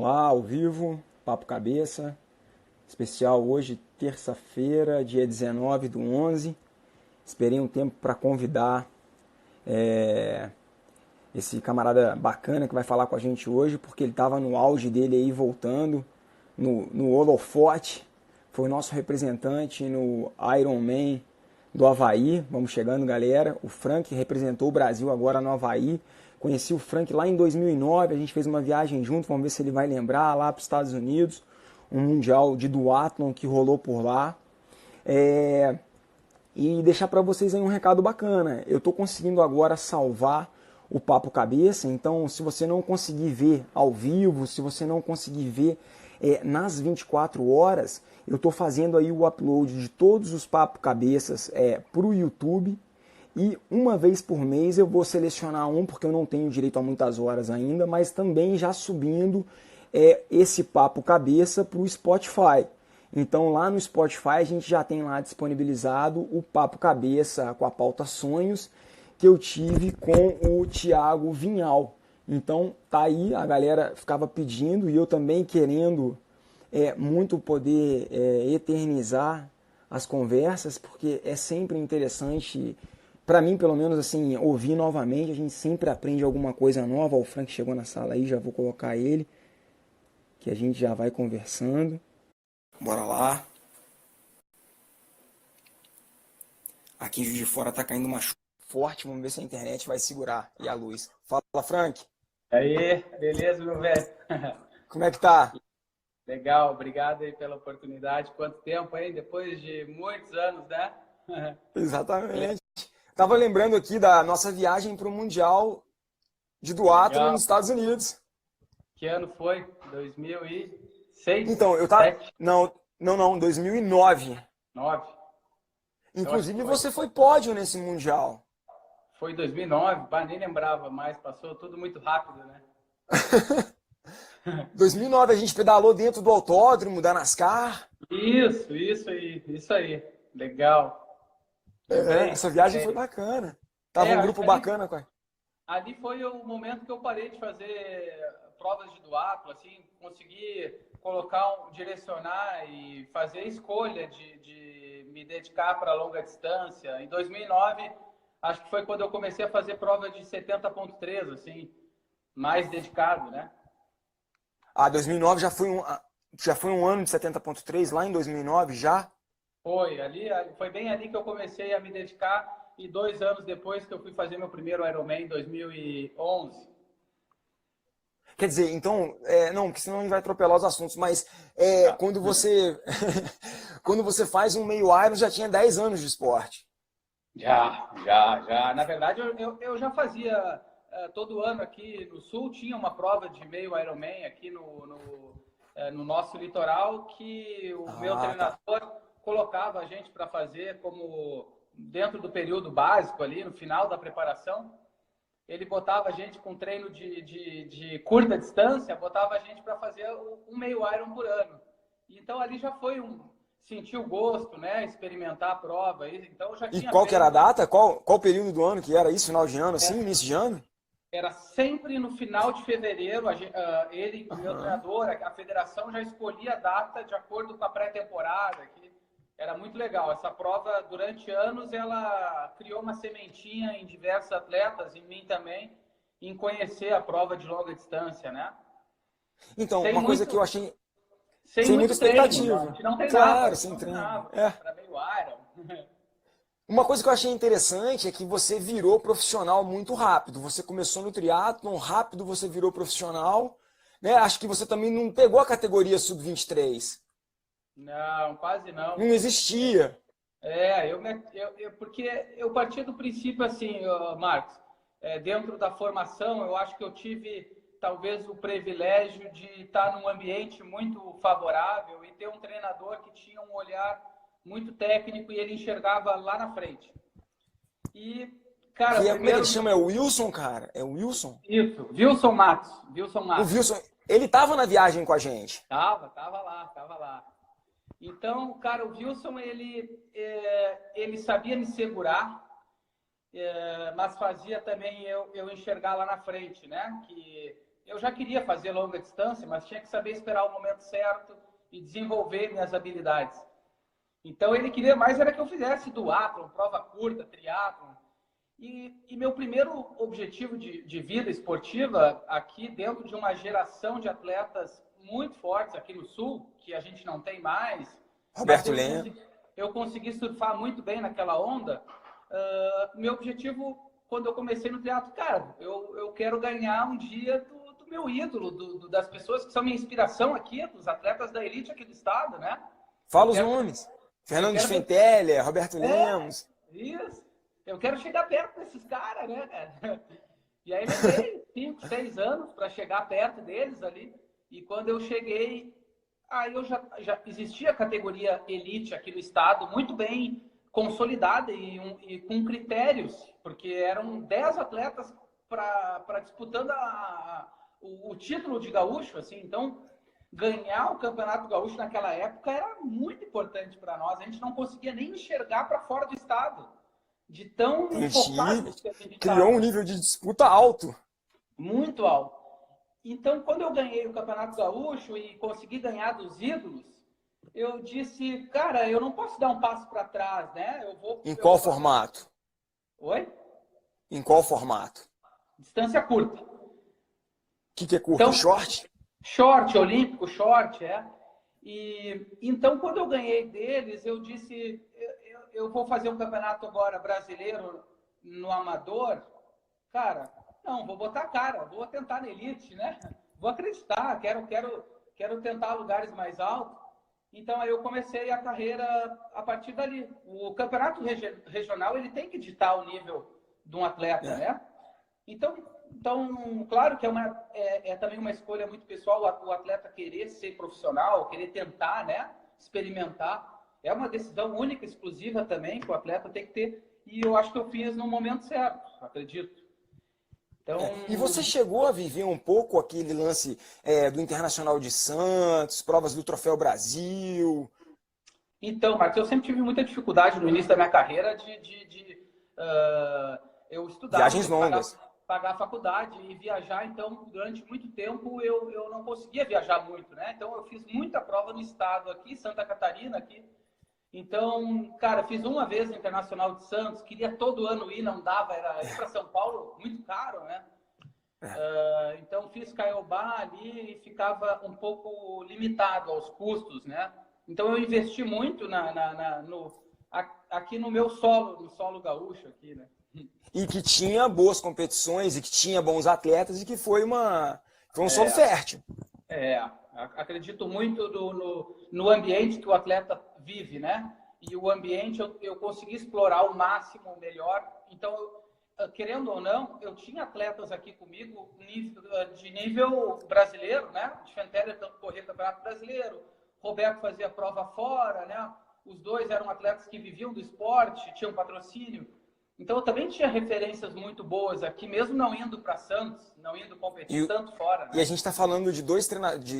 Vamos lá, ao vivo, Papo Cabeça, especial hoje, terça-feira, dia 19/11. Esperei um tempo para convidar esse camarada bacana que vai falar com a gente hoje, porque ele estava no auge dele aí, voltando, no holofote. Foi o nosso representante no Ironman do Havaí. Vamos chegando, galera. O Frank representou o Brasil agora no Havaí. Conheci o Frank lá em 2009, a gente fez uma viagem junto, vamos ver se ele vai lembrar, lá para os Estados Unidos, um mundial de duatlon que rolou por lá. E deixar para vocês aí um recado bacana. Eu estou conseguindo agora salvar o Papo Cabeça, então se você não conseguir ver ao vivo, se você não conseguir ver nas 24 horas, eu estou fazendo aí o upload de todos os Papo Cabeças para o YouTube. E uma vez por mês eu vou selecionar um, porque eu não tenho direito a muitas horas ainda, mas também já subindo esse Papo Cabeça para o Spotify. Então lá no Spotify a gente já tem lá disponibilizado o Papo Cabeça com a pauta Sonhos, que eu tive com o Thiago Vinhal. Então tá aí, a galera ficava pedindo e eu também querendo muito poder eternizar as conversas, porque é sempre interessante, para mim pelo menos, assim, ouvir novamente. A gente sempre aprende alguma coisa nova. O Frank chegou na sala aí, já vou colocar ele, que a gente já vai conversando. Bora lá. Aqui em Juiz de Fora tá caindo uma chuva forte, vamos ver se a internet vai segurar e a luz. Fala, Frank. Aí, beleza, meu velho? Como é que tá? Legal, obrigado aí pela oportunidade. Quanto tempo, hein? Depois de muitos anos, né? Exatamente. Tava lembrando aqui da nossa viagem para o Mundial de duatlon Legal. nos Estados Unidos. Que ano foi? 2006? Então, eu tava... 7? Não, 2009. 9? Eu acho que Inclusive, foi. você foi pódio nesse Mundial. Foi 2009, bah, nem lembrava mais, passou tudo muito rápido, né? 2009 a gente pedalou dentro do autódromo da NASCAR. Isso aí, isso aí. Legal. Lembrei. Essa viagem foi bacana. Tava um grupo Ali, bacana, cara. ali foi o momento que eu parei de fazer provas de duatlo, assim, consegui colocar, direcionar e fazer a escolha de me dedicar para longa distância. Em 2009, acho que foi quando eu comecei a fazer prova de 70.3, assim, mais dedicado, né? 2009 já foi um ano de 70.3, lá em 2009 já. Foi bem ali que eu comecei a me dedicar, e 2 anos depois que eu fui fazer meu primeiro Ironman, em 2011. Quer dizer, então, não, porque senão a gente vai atropelar os assuntos, mas Tá. quando você quando você faz um meio Iron, já tinha 10 anos de esporte. Já. Na verdade, eu já fazia, todo ano aqui no Sul, tinha uma prova de meio Ironman aqui no nosso litoral, que o meu Tá. treinador colocava a gente para fazer como dentro do período básico ali, no final da preparação. Ele botava a gente com treino de curta distância, botava a gente para fazer um meio Iron por ano. Então ali já foi sentir o gosto, né? Experimentar a prova. Então eu já E tinha qual que era a feito. data? Qual período do ano que era isso? Final de ano, assim? Início de ano? Era sempre no final de fevereiro. Ele, o meu treinador, a federação já escolhia a data de acordo com a pré-temporada. Era muito legal. Essa prova, durante anos, ela criou uma sementinha em diversos atletas, em mim também, em conhecer a prova de longa distância, né? Então, Sem uma coisa que eu muito, achei sem sem muita muito treino. A expectativa. gente não treinava, Claro, sem treino. para meio Iron. Uma coisa que eu achei interessante é que você virou profissional muito rápido. Você começou no triatlon, rápido você virou profissional, né? Acho que você também não pegou a sub-23. Não, quase não. Não existia. Porque eu parti do princípio assim, Marcos, dentro da formação, eu acho que eu tive talvez o privilégio de estar num ambiente muito favorável e ter um treinador que tinha um olhar muito técnico e ele enxergava lá na frente. E, cara, Como é que primeiro... ele chama? É o Wilson, cara? É o Wilson? Isso, Wilson Matos. O Wilson, ele tava na viagem com a gente. Tava lá. Então, cara, o Wilson, ele sabia me segurar, mas fazia também eu enxergar lá na frente, né? Que eu já queria fazer longa distância, mas tinha que saber esperar o momento certo e desenvolver minhas habilidades. Então ele queria mais era que eu fizesse duatlon, prova curta, triatlon. E meu primeiro objetivo de vida esportiva aqui dentro de uma geração de atletas muito fortes aqui no Sul, que a gente não tem mais. Roberto Lema. Eu consegui surfar muito bem naquela onda. Meu objetivo, quando eu comecei no triatlo, cara, eu quero ganhar um dia do meu ídolo, das pessoas que são minha inspiração aqui, dos atletas da elite aqui do estado, né? Fala os nomes. Fernando Schwenteler, Roberto Lemos. Isso. Eu quero chegar perto desses caras, né, cara? E aí levei 5, 6 anos para chegar perto deles ali. E quando eu cheguei, aí eu já existia a categoria elite aqui no estado, muito bem consolidada e com critérios, porque eram 10 atletas para disputando o título de gaúcho, assim. Então, ganhar o Campeonato Gaúcho naquela época era muito importante para nós. A gente não conseguia nem enxergar para fora do estado. De tão focado que a gente criou um nível de disputa alto. Muito alto. Então, quando eu ganhei o Campeonato Gaúcho e consegui ganhar dos ídolos, eu disse, cara, eu não posso dar um passo para trás, né? Em qual formato? Oi? Em qual formato? Distância curta. O que é curto? Então, short? Short, olímpico, short, é. E então, quando eu ganhei deles, eu disse, eu vou fazer um campeonato agora brasileiro no amador. Cara, não, vou botar a cara, vou tentar na elite, né? Vou acreditar, quero tentar lugares mais altos. Então, aí eu comecei a carreira a partir dali. O campeonato regional, ele tem que ditar o nível de um atleta, né? Então, claro que é também uma escolha muito pessoal o atleta querer ser profissional, querer tentar, né? Experimentar. É uma decisão única, exclusiva também, que o atleta tem que ter. E eu acho que eu fiz no momento certo, acredito. Então... E você chegou a viver um pouco aquele lance do Internacional de Santos, provas do Troféu Brasil? Então, Marcos, eu sempre tive muita dificuldade no início da minha carreira eu estudava, viagens longas. Pagar a faculdade e viajar. Então, durante muito tempo, eu não conseguia viajar muito, né? Então, eu fiz muita prova no estado aqui, Santa Catarina, aqui. Então, cara, fiz uma vez no Internacional de Santos, queria todo ano ir, não dava, era ir para São Paulo, muito caro, né? Então, fiz Caiobá ali e ficava um pouco limitado aos custos, né? Então, eu investi muito aqui no meu solo, no solo gaúcho aqui, né? E que tinha boas competições, e que tinha bons atletas, e que foi um solo fértil. Acredito muito no ambiente que o atleta vive, né? E o ambiente eu consegui explorar ao máximo melhor. Então, querendo ou não, eu tinha atletas aqui comigo de nível brasileiro, né? De Schwenteler corria Campeonato Brasileiro, Roberto fazia prova fora, né? Os dois eram atletas que viviam do esporte, tinham patrocínio. Então, eu também tinha referências muito boas aqui, mesmo não indo para Santos, não indo competir tanto fora. Né? E a gente está falando de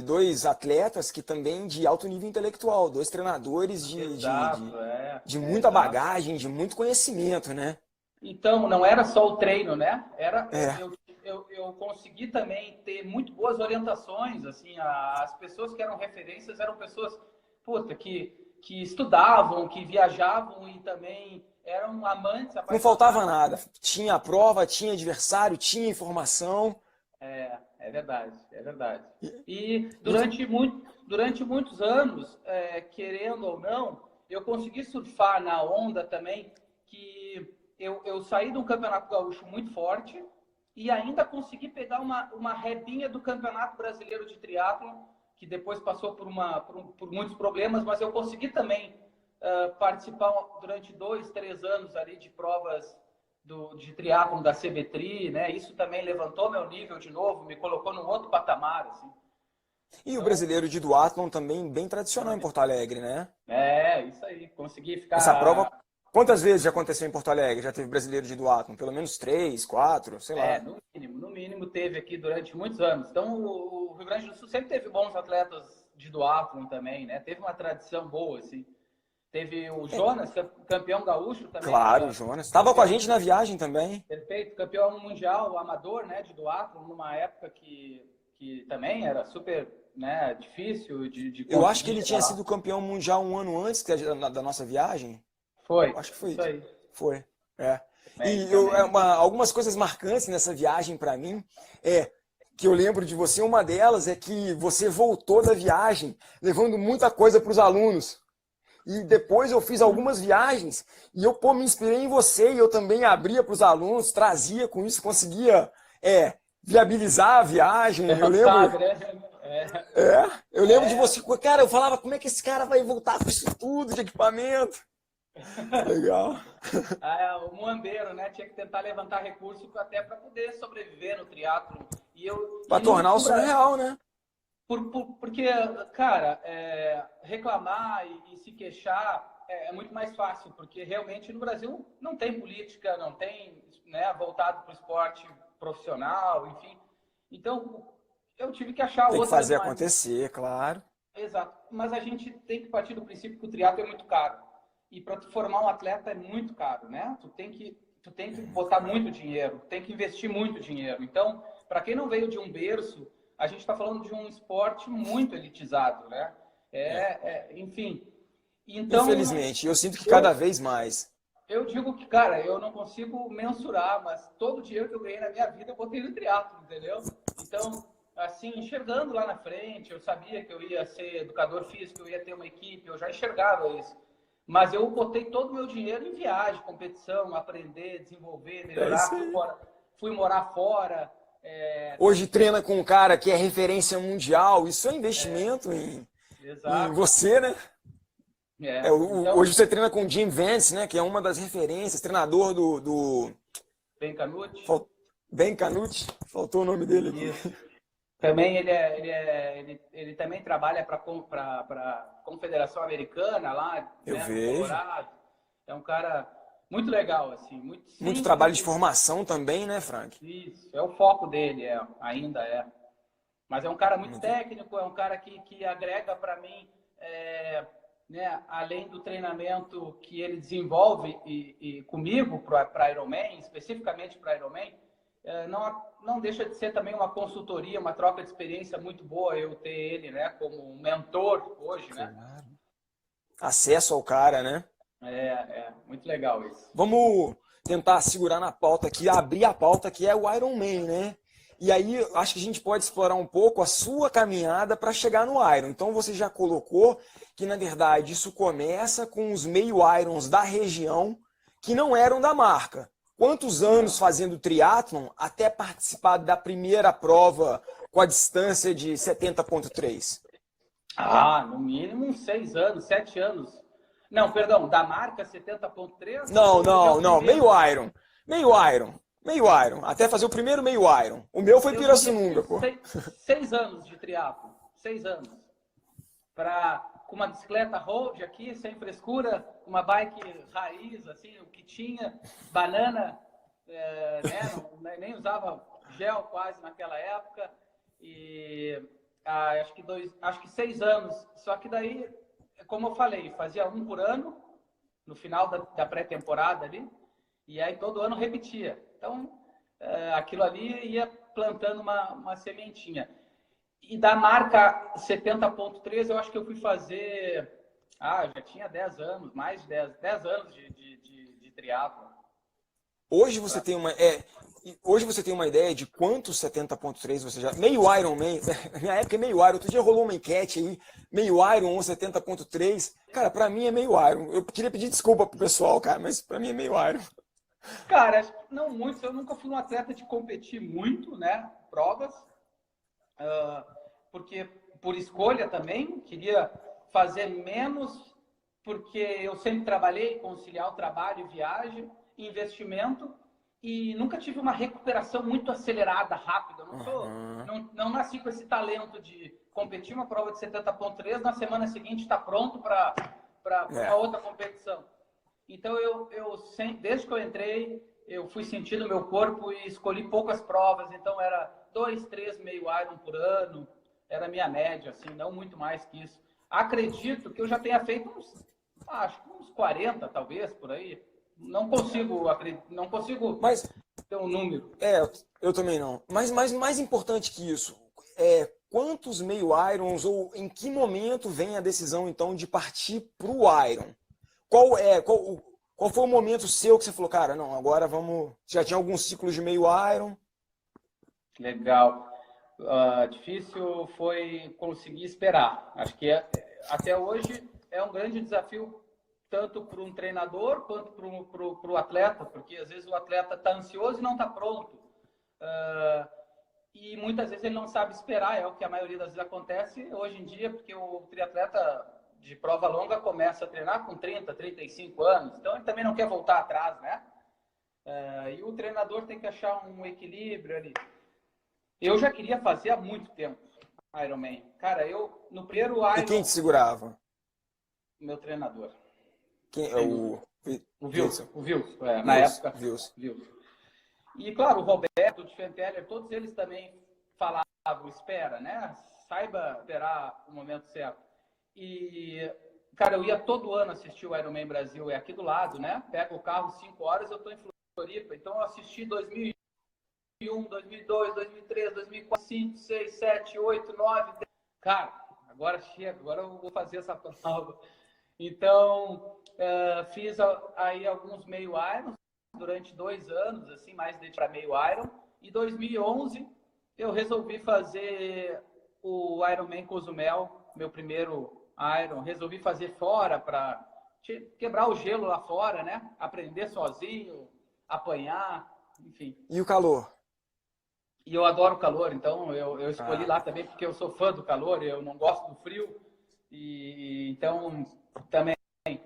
dois atletas que também de alto nível intelectual, dois treinadores de muita bagagem, de muito conhecimento, né? Então, não era só o treino, né? Eu consegui também ter muito boas orientações, assim, as pessoas que eram referências eram pessoas, que estudavam, que viajavam e também eram amantes. Não faltava nada. Tinha a prova, tinha adversário, tinha informação. É verdade, é verdade. E durante muitos anos, querendo ou não, eu consegui surfar na onda também, que eu saí de um campeonato gaúcho muito forte e ainda consegui pegar uma rebinha do Campeonato Brasileiro de Triatlon, que depois passou por muitos problemas, mas eu consegui também participar durante 2, 3 anos ali de provas de triatlon da CBTRI, né? Isso também levantou meu nível de novo, me colocou num outro patamar, assim. E o brasileiro de duatlon também bem tradicional em Porto Alegre, né? Isso aí, consegui ficar... Essa prova, quantas vezes já aconteceu em Porto Alegre? Já teve brasileiro de duatlon? Pelo menos 3, 4, sei lá. No mínimo teve aqui durante muitos anos. Então, o Rio Grande do Sul sempre teve bons atletas de duatlon também, né? Teve uma tradição boa, assim. Teve o Jonas, campeão gaúcho também. Claro, o Jonas. Estava com a gente na viagem também. Perfeito. Campeão mundial, amador, né, de duatlon, numa época que que também era super, né, difícil de Eu acho que ele conseguir tinha chegar lá. sido campeão mundial um ano antes da nossa viagem. Foi, Acho que foi isso isso. aí. Foi. É. Também, E também. algumas coisas marcantes nessa viagem para mim é que eu lembro de você. Uma delas é que você voltou da viagem levando muita coisa para os alunos. E depois eu fiz algumas viagens e eu, pô, me inspirei em você e eu também abria para os alunos, trazia com isso, conseguia viabilizar a viagem. Você Eu não lembro, sabe, né? É, eu lembro de é, você, cara, eu falava, como é que esse cara vai voltar com isso tudo de equipamento? Legal. o muambeiro, né? Tinha que tentar levantar recursos até para poder sobreviver no triatlo. Para E tornar o sonho real, né? porque, cara, reclamar e se queixar é muito mais fácil, porque realmente no Brasil não tem política, não tem, né, voltado para o esporte profissional, enfim. Então, eu tive que achar Tem que outras fazer maneiras. acontecer, claro. Exato. Mas a gente tem que partir do princípio que o triatlo é muito caro. E para tu formar um atleta é muito caro, né? Tu tem que botar muito dinheiro, tem que investir muito dinheiro. Então, para quem não veio de um berço, a gente está falando de um esporte muito elitizado, né? É. Enfim. Então, Infelizmente, eu sinto que cada eu, vez mais. eu digo que, cara, eu não consigo mensurar, mas todo o dinheiro que eu ganhei na minha vida eu botei no triatlo, entendeu? Então, assim, enxergando lá na frente, eu sabia que eu ia ser educador físico, eu ia ter uma equipe, eu já enxergava isso. Mas eu botei todo o meu dinheiro em viagem, competição, aprender, desenvolver, É melhorar. isso aí. Fui morar fora, Hoje conheci treina pessoas. com um cara que é referência mundial. Isso é investimento em Exato. você, né? Então, Hoje você treina com o Jim Vance, né? Que é uma das referências, treinador do Ben Canucci, Ben Canucci. Faltou o nome dele aqui. isso. Também ele também trabalha para a Confederação Americana lá, Eu né, no vejo. Colorado. É um cara muito legal, assim, muito Muito trabalho simples. de formação também, né, Frank? Isso, é o foco dele, ainda é. Mas é um cara muito Muito. técnico, é um cara que agrega para mim, né, além do treinamento que ele desenvolve e comigo para Ironman, especificamente para Ironman, não deixa de ser também uma consultoria, uma troca de experiência muito boa eu ter ele, né, como um mentor hoje, né? Claro. Acesso ao cara, né? Muito legal isso. Vamos tentar segurar na pauta aqui, abrir a pauta que é o Iron Man, né? E aí acho que a gente pode explorar um pouco a sua caminhada para chegar no Iron. Então você já colocou que na verdade isso começa com os meio Irons da região que não eram da marca. Quantos anos Não. fazendo triatlon até participar da primeira prova com a distância de 70,3? No mínimo uns 6 anos, 7 anos. Não, perdão, da marca 70.3 Não, ou o meu não, não. Meio primeiro? Iron. Meio Iron. Meio Iron. Até fazer o primeiro meio Iron. O meu foi Eu diria que Pirassununga, uns pô. 6 anos de triatlo. 6 anos. Com uma bicicleta road aqui, sem frescura, uma bike raiz, assim, o que tinha, banana, né, nem usava gel quase naquela época. E acho que 6 anos. Só que daí, como eu falei, fazia um por ano, no final da pré-temporada ali, e aí todo ano repetia. Então, aquilo ali ia plantando uma sementinha. E da marca 70.3, eu acho que eu fui fazer. Já tinha 10 anos, mais de 10 anos de triatlo. Hoje você tem hoje você tem uma ideia de quantos 70,3 você já. Meio Ironman. Na minha época é meio Iron. Outro dia rolou uma enquete aí. Meio Iron ou 70,3. Cara, pra mim é meio Iron. Eu queria pedir desculpa pro pessoal, cara, mas pra mim é meio Iron. Cara, acho que não muito. Eu nunca fui um atleta de competir muito, né? Provas. Porque por escolha também, queria fazer menos, porque eu sempre trabalhei, conciliar o trabalho, viagem, investimento, e nunca tive uma recuperação muito acelerada, rápida. Eu Uhum. não nasci com esse talento de competir uma prova de 70.3, na semana seguinte está pronto para uma É. outra competição. Então, eu sempre, desde que eu entrei, eu fui sentindo o meu corpo e escolhi poucas provas. Então, era 2, 3 meio Iron por ano. Era a minha média, assim, não muito mais que isso. Acredito que eu já tenha feito uns 40, talvez, por aí. Não consigo Mas, ter um número. eu também não. Mas mais importante que isso, quantos meio irons ou em que momento vem a decisão então de partir para o iron? Qual foi o momento seu que você falou, cara, não, agora vamos... Já tinha alguns ciclos de meio iron? Legal. Difícil foi conseguir esperar. Acho que até hoje é um grande desafio, tanto para um treinador quanto para o atleta, porque às vezes o atleta está ansioso e não está pronto. E muitas vezes ele não sabe esperar, é o que a maioria das vezes acontece hoje em dia, porque o triatleta de prova longa começa a treinar com 30, 35 anos, então ele também não quer voltar atrás, né? E o treinador tem que achar um equilíbrio ali. Eu já queria fazer há muito tempo Ironman. Cara, no primeiro Iron... E quem te segurava? Meu treinador. O Wilson. O Wilson, na época. Wilson. E, claro, o Roberto, o Tiefenteller, todos eles também falavam, espera, né? Saiba esperar o momento certo. E, cara, eu ia todo ano assistir o Ironman Brasil, é aqui do lado, né? Pego o carro 5 horas, eu tô em Floripa. Então, eu assisti 2001, 2002, 2003, 2004, 2005, 2006, 2007, 2008, 2009, 10. Cara, agora chega, agora eu vou fazer essa prova. Então, fiz aí alguns meio irons durante 2 anos, assim, mais para meio iron. Em 2011, eu resolvi fazer o Ironman Cozumel, meu primeiro iron. Resolvi fazer fora para quebrar o gelo lá fora, né? Aprender sozinho, apanhar, enfim. E o calor? E eu adoro o calor, então eu escolhi lá também porque eu sou fã do calor, eu não gosto do frio. E então também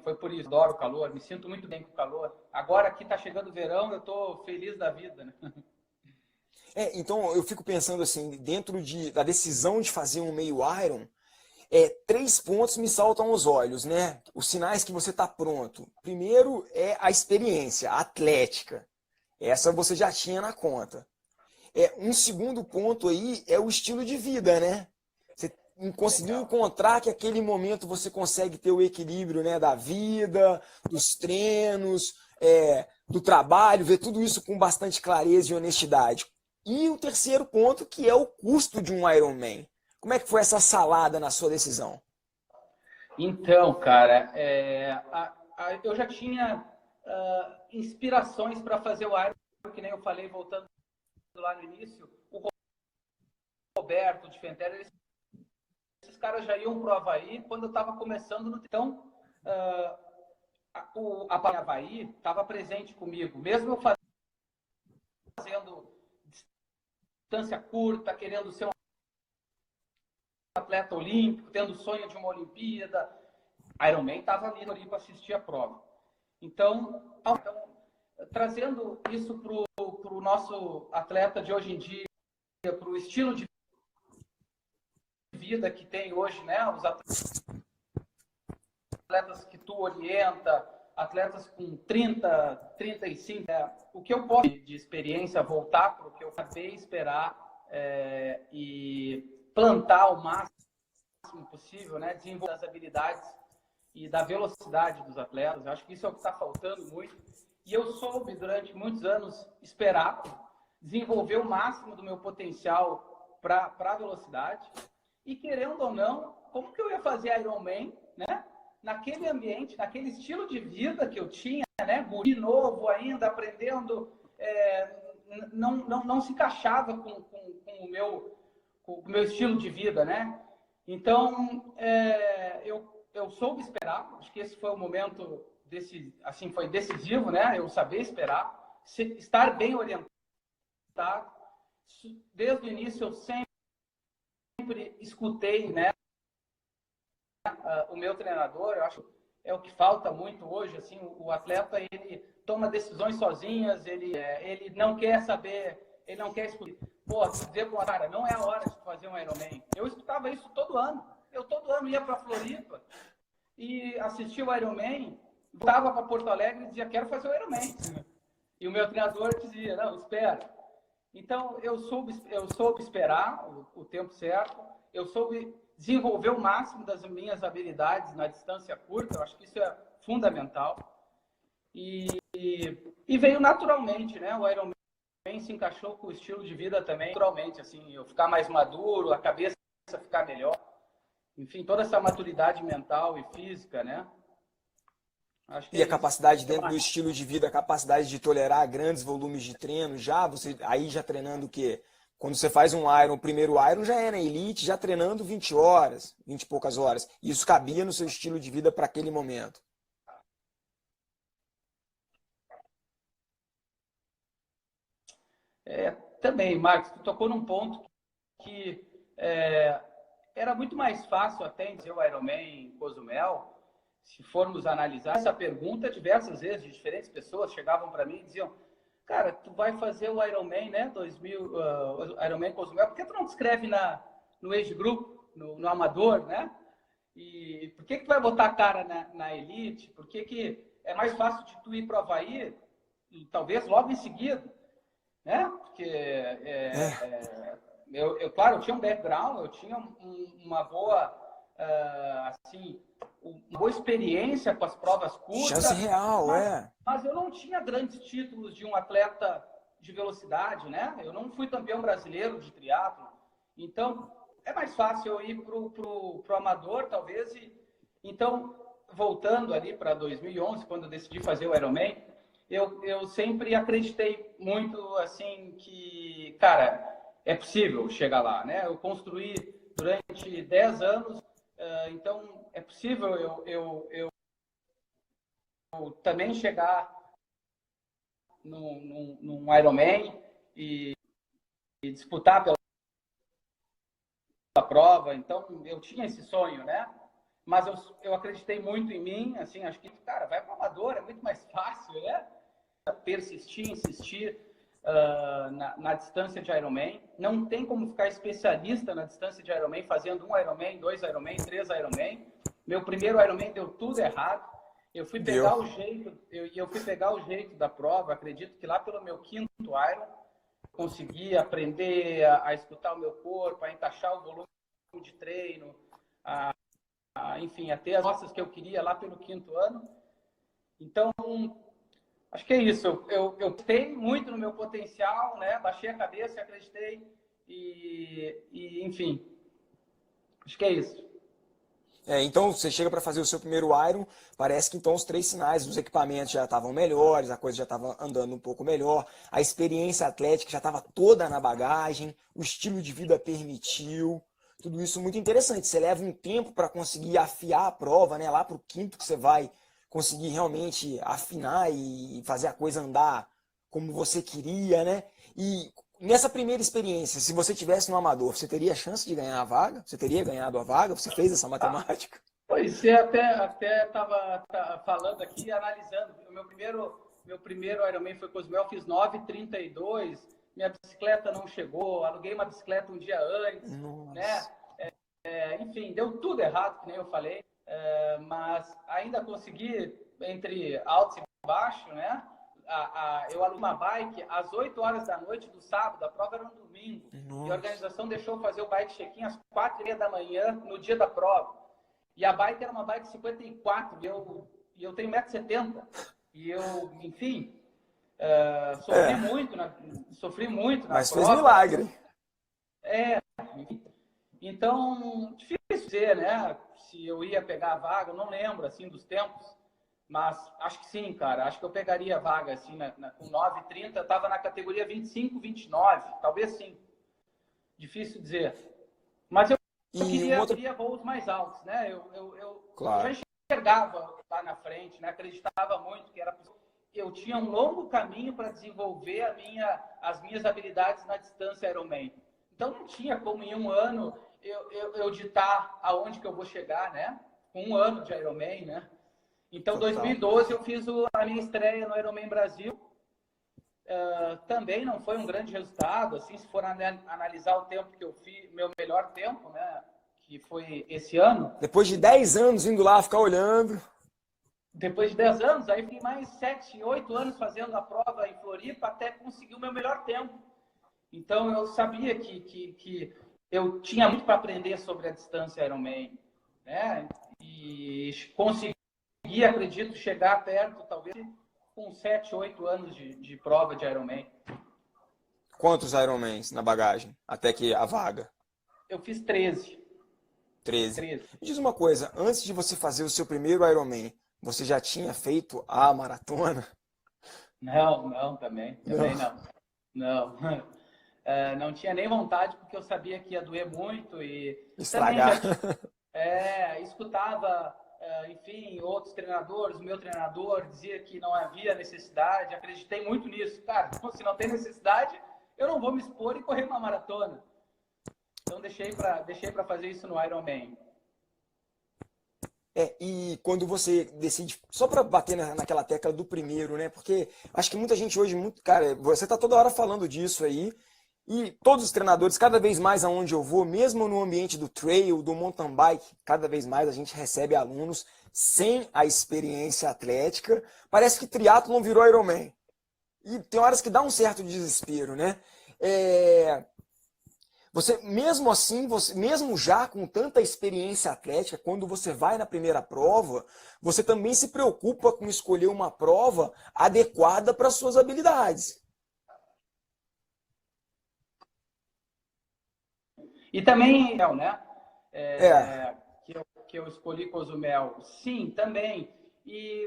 foi por isso, adoro o calor, me sinto muito bem com o calor. Agora que está chegando o verão, eu estou feliz da vida, né? Então eu fico pensando assim, dentro da decisão de fazer um meio iron, 3 pontos me saltam aos olhos, né? Os sinais que você está pronto. Primeiro é a experiência, a atlética. Essa você já tinha na conta. Um segundo ponto aí é o estilo de vida, né? Você conseguir encontrar que aquele momento você consegue ter o equilíbrio, né, da vida, dos treinos, do trabalho, ver tudo isso com bastante clareza e honestidade. E o terceiro ponto, que é o custo de um Ironman. Como é que foi essa salada na sua decisão? Então, cara, eu já tinha inspirações para fazer o Iron, que nem eu falei, voltando lá no início, o Roberto de Fenteller, esses caras já iam pro Havaí quando eu estava começando no... Então, a Havaí estava presente comigo, mesmo eu fazendo distância curta, querendo ser um atleta olímpico, tendo sonho de uma Olimpíada. Ironman estava ali para assistir a prova. Então, trazendo isso para o nosso atleta de hoje em dia, para o estilo de vida que tem hoje, né? Os atletas que tu orienta, atletas com 30, 35, o que eu posso de experiência voltar para o que eu acabei esperar e plantar o máximo possível, né? Desenvolver as habilidades e da velocidade dos atletas. Eu acho que isso é o que está faltando muito. E eu soube, durante muitos anos, esperar, desenvolver o máximo do meu potencial para a velocidade. E, querendo ou não, como que eu ia fazer Ironman, né? Naquele ambiente, naquele estilo de vida que eu tinha, né? Guri novo ainda, aprendendo, não se encaixava com o meu estilo de vida, né? Então, eu soube esperar. Acho que esse foi o momento foi decisivo, né? Eu saber esperar, estar bem orientado. Desde o início eu sempre escutei, né? O meu treinador, eu acho que é o que falta muito hoje, assim, o atleta, ele toma decisões sozinhas, ele não quer saber, ele não quer escutar. Pô, dizer para o cara, não é a hora de fazer um Ironman. Eu escutava isso todo ano. Eu todo ano ia para Floripa e assistia o Ironman, voltava para Porto Alegre e dizia, quero fazer o Ironman. E o meu treinador dizia, não, espera. Então, eu soube esperar o tempo certo, eu soube desenvolver o máximo das minhas habilidades na distância curta, eu acho que isso é fundamental. E veio naturalmente, né? O Ironman se encaixou com o estilo de vida também, naturalmente, assim, eu ficar mais maduro, a cabeça ficar melhor, enfim, toda essa maturidade mental e física, né? Acho que E é a isso. capacidade dentro do estilo de vida, a capacidade de tolerar grandes volumes de treino, já você aí já treinando o quê? Quando você faz um Iron, o primeiro Iron já é na Elite, já treinando 20 horas, 20 e poucas horas. E isso cabia no seu estilo de vida para aquele momento. Também, Marcos, tu tocou num ponto que era muito mais fácil até em dizer o Ironman em Cozumel, se formos analisar essa pergunta diversas vezes, de diferentes pessoas chegavam para mim e diziam, cara, tu vai fazer o Ironman, né, 2000, Ironman Cozumel, por que tu não te inscreve no Age Group, no Amador, né? E por que tu vai botar a cara na Elite? Por que é mais fácil de tu ir para o Havaí, talvez logo em seguida, né? Porque claro, eu tinha um background, eu tinha uma boa, assim, uma boa experiência com as provas curtas. Chance real, mas eu não tinha grandes títulos de um atleta de velocidade, né? Eu não fui campeão brasileiro de triatlo. Então, é mais fácil eu ir pro amador, talvez. Então, voltando ali para 2011, quando eu decidi fazer o Ironman, eu sempre acreditei muito, assim, que, cara, é possível chegar lá, né? Eu construí durante 10 anos, então é possível eu também chegar num Ironman e disputar pela prova. Então, eu tinha esse sonho, né? Mas eu acreditei muito em mim, assim, acho que, cara, vai para o amador, é muito mais fácil, né? Persistir, insistir na distância de Ironman. Não tem como ficar especialista na distância de Ironman, fazendo um Ironman, 2 Ironman, 3 Ironman. Meu primeiro Ironman deu tudo errado. Eu fui pegar o jeito, eu fui pegar o jeito da prova. Acredito que lá pelo meu quinto Iron, consegui aprender a escutar o meu corpo, a encaixar o volume de treino, enfim, a ter as nossas que eu queria lá pelo quinto ano. Então, acho que é isso. Eu tenho muito no meu potencial, né? Baixei a cabeça, acreditei e enfim, acho que é isso. Então você chega para fazer o seu primeiro Iron, parece que então os 3 sinais dos equipamentos já estavam melhores, a coisa já estava andando um pouco melhor, a experiência atlética já estava toda na bagagem, o estilo de vida permitiu, tudo isso muito interessante. Você leva um tempo para conseguir afiar a prova, né? Lá para o quinto que você vai conseguir realmente afinar e fazer a coisa andar como você queria, né? E nessa primeira experiência, se você tivesse no amador, você teria chance de ganhar a vaga? Você teria ganhado a vaga? Você fez essa matemática? Pois é, até estava falando aqui, analisando. O meu primeiro Ironman foi Cozumel, fiz 9,32. Minha bicicleta não chegou, aluguei uma bicicleta um dia antes, né? Enfim, deu tudo errado, que nem eu falei, mas ainda consegui, entre altos e baixos, né? Eu aluguei uma bike às 8 horas da noite do sábado, a prova era no domingo. Nossa. E a organização deixou fazer o bike check-in às 4h30 da manhã, no dia da prova. E a bike era uma bike 54, e eu tenho 1,70 m. E eu, enfim, sofri muito na Mas prova. fez milagre. Enfim. Então, difícil dizer, né? Se eu ia pegar a vaga, eu não lembro, assim, dos tempos. Mas acho que sim, cara. Acho que eu pegaria a vaga, assim, com 9,30. Eu estava na categoria 25, 29. Talvez sim. Difícil dizer. Mas eu queria voos mais altos, né? Claro. Eu já enxergava lá na frente, né? Acreditava muito que era possível. Eu tinha um longo caminho para desenvolver as minhas habilidades na distância Ironman. Então não tinha como em um ano eu ditar aonde que eu vou chegar, né? Com um ano de Ironman, né? Então, em 2012, eu fiz a minha estreia no Ironman Brasil. Também não foi um grande resultado, assim, se for analisar o tempo que eu fiz, meu melhor tempo, né? Que foi esse ano. Depois de 10 anos indo lá ficar olhando. Depois de 10 anos, aí fiquei mais 7, 8 anos fazendo a prova em Floripa até conseguir o meu melhor tempo. Então, eu sabia que eu tinha muito para aprender sobre a distância Ironman, né? E consegui, acredito, chegar perto, talvez com 7, 8 anos de prova de Ironman. Quantos Ironmans na bagagem? Até que a vaga? Eu fiz 13. 13. 13. Me diz uma coisa, antes de você fazer o seu primeiro Ironman, você já tinha feito a maratona? Não, também Não. não. Não. Não tinha nem vontade, porque eu sabia que ia doer muito e também Estragar. escutava, enfim, outros treinadores, o meu treinador dizia que não havia necessidade, acreditei muito nisso. Cara, se não tem necessidade, eu não vou me expor e correr uma maratona. Então deixei para fazer isso no Ironman. E quando você decide, só para bater naquela tecla do primeiro, né? Porque acho que muita gente hoje, cara, você tá toda hora falando disso aí, e todos os treinadores, cada vez mais aonde eu vou, mesmo no ambiente do trail, do mountain bike, cada vez mais a gente recebe alunos sem a experiência atlética. Parece que triatlon virou Ironman. E tem horas que dá um certo desespero, né? Você, mesmo assim, mesmo já com tanta experiência atlética, quando você vai na primeira prova, você também se preocupa com escolher uma prova adequada para suas habilidades. E também, né? É, Que eu escolhi Cozumel. Sim, também.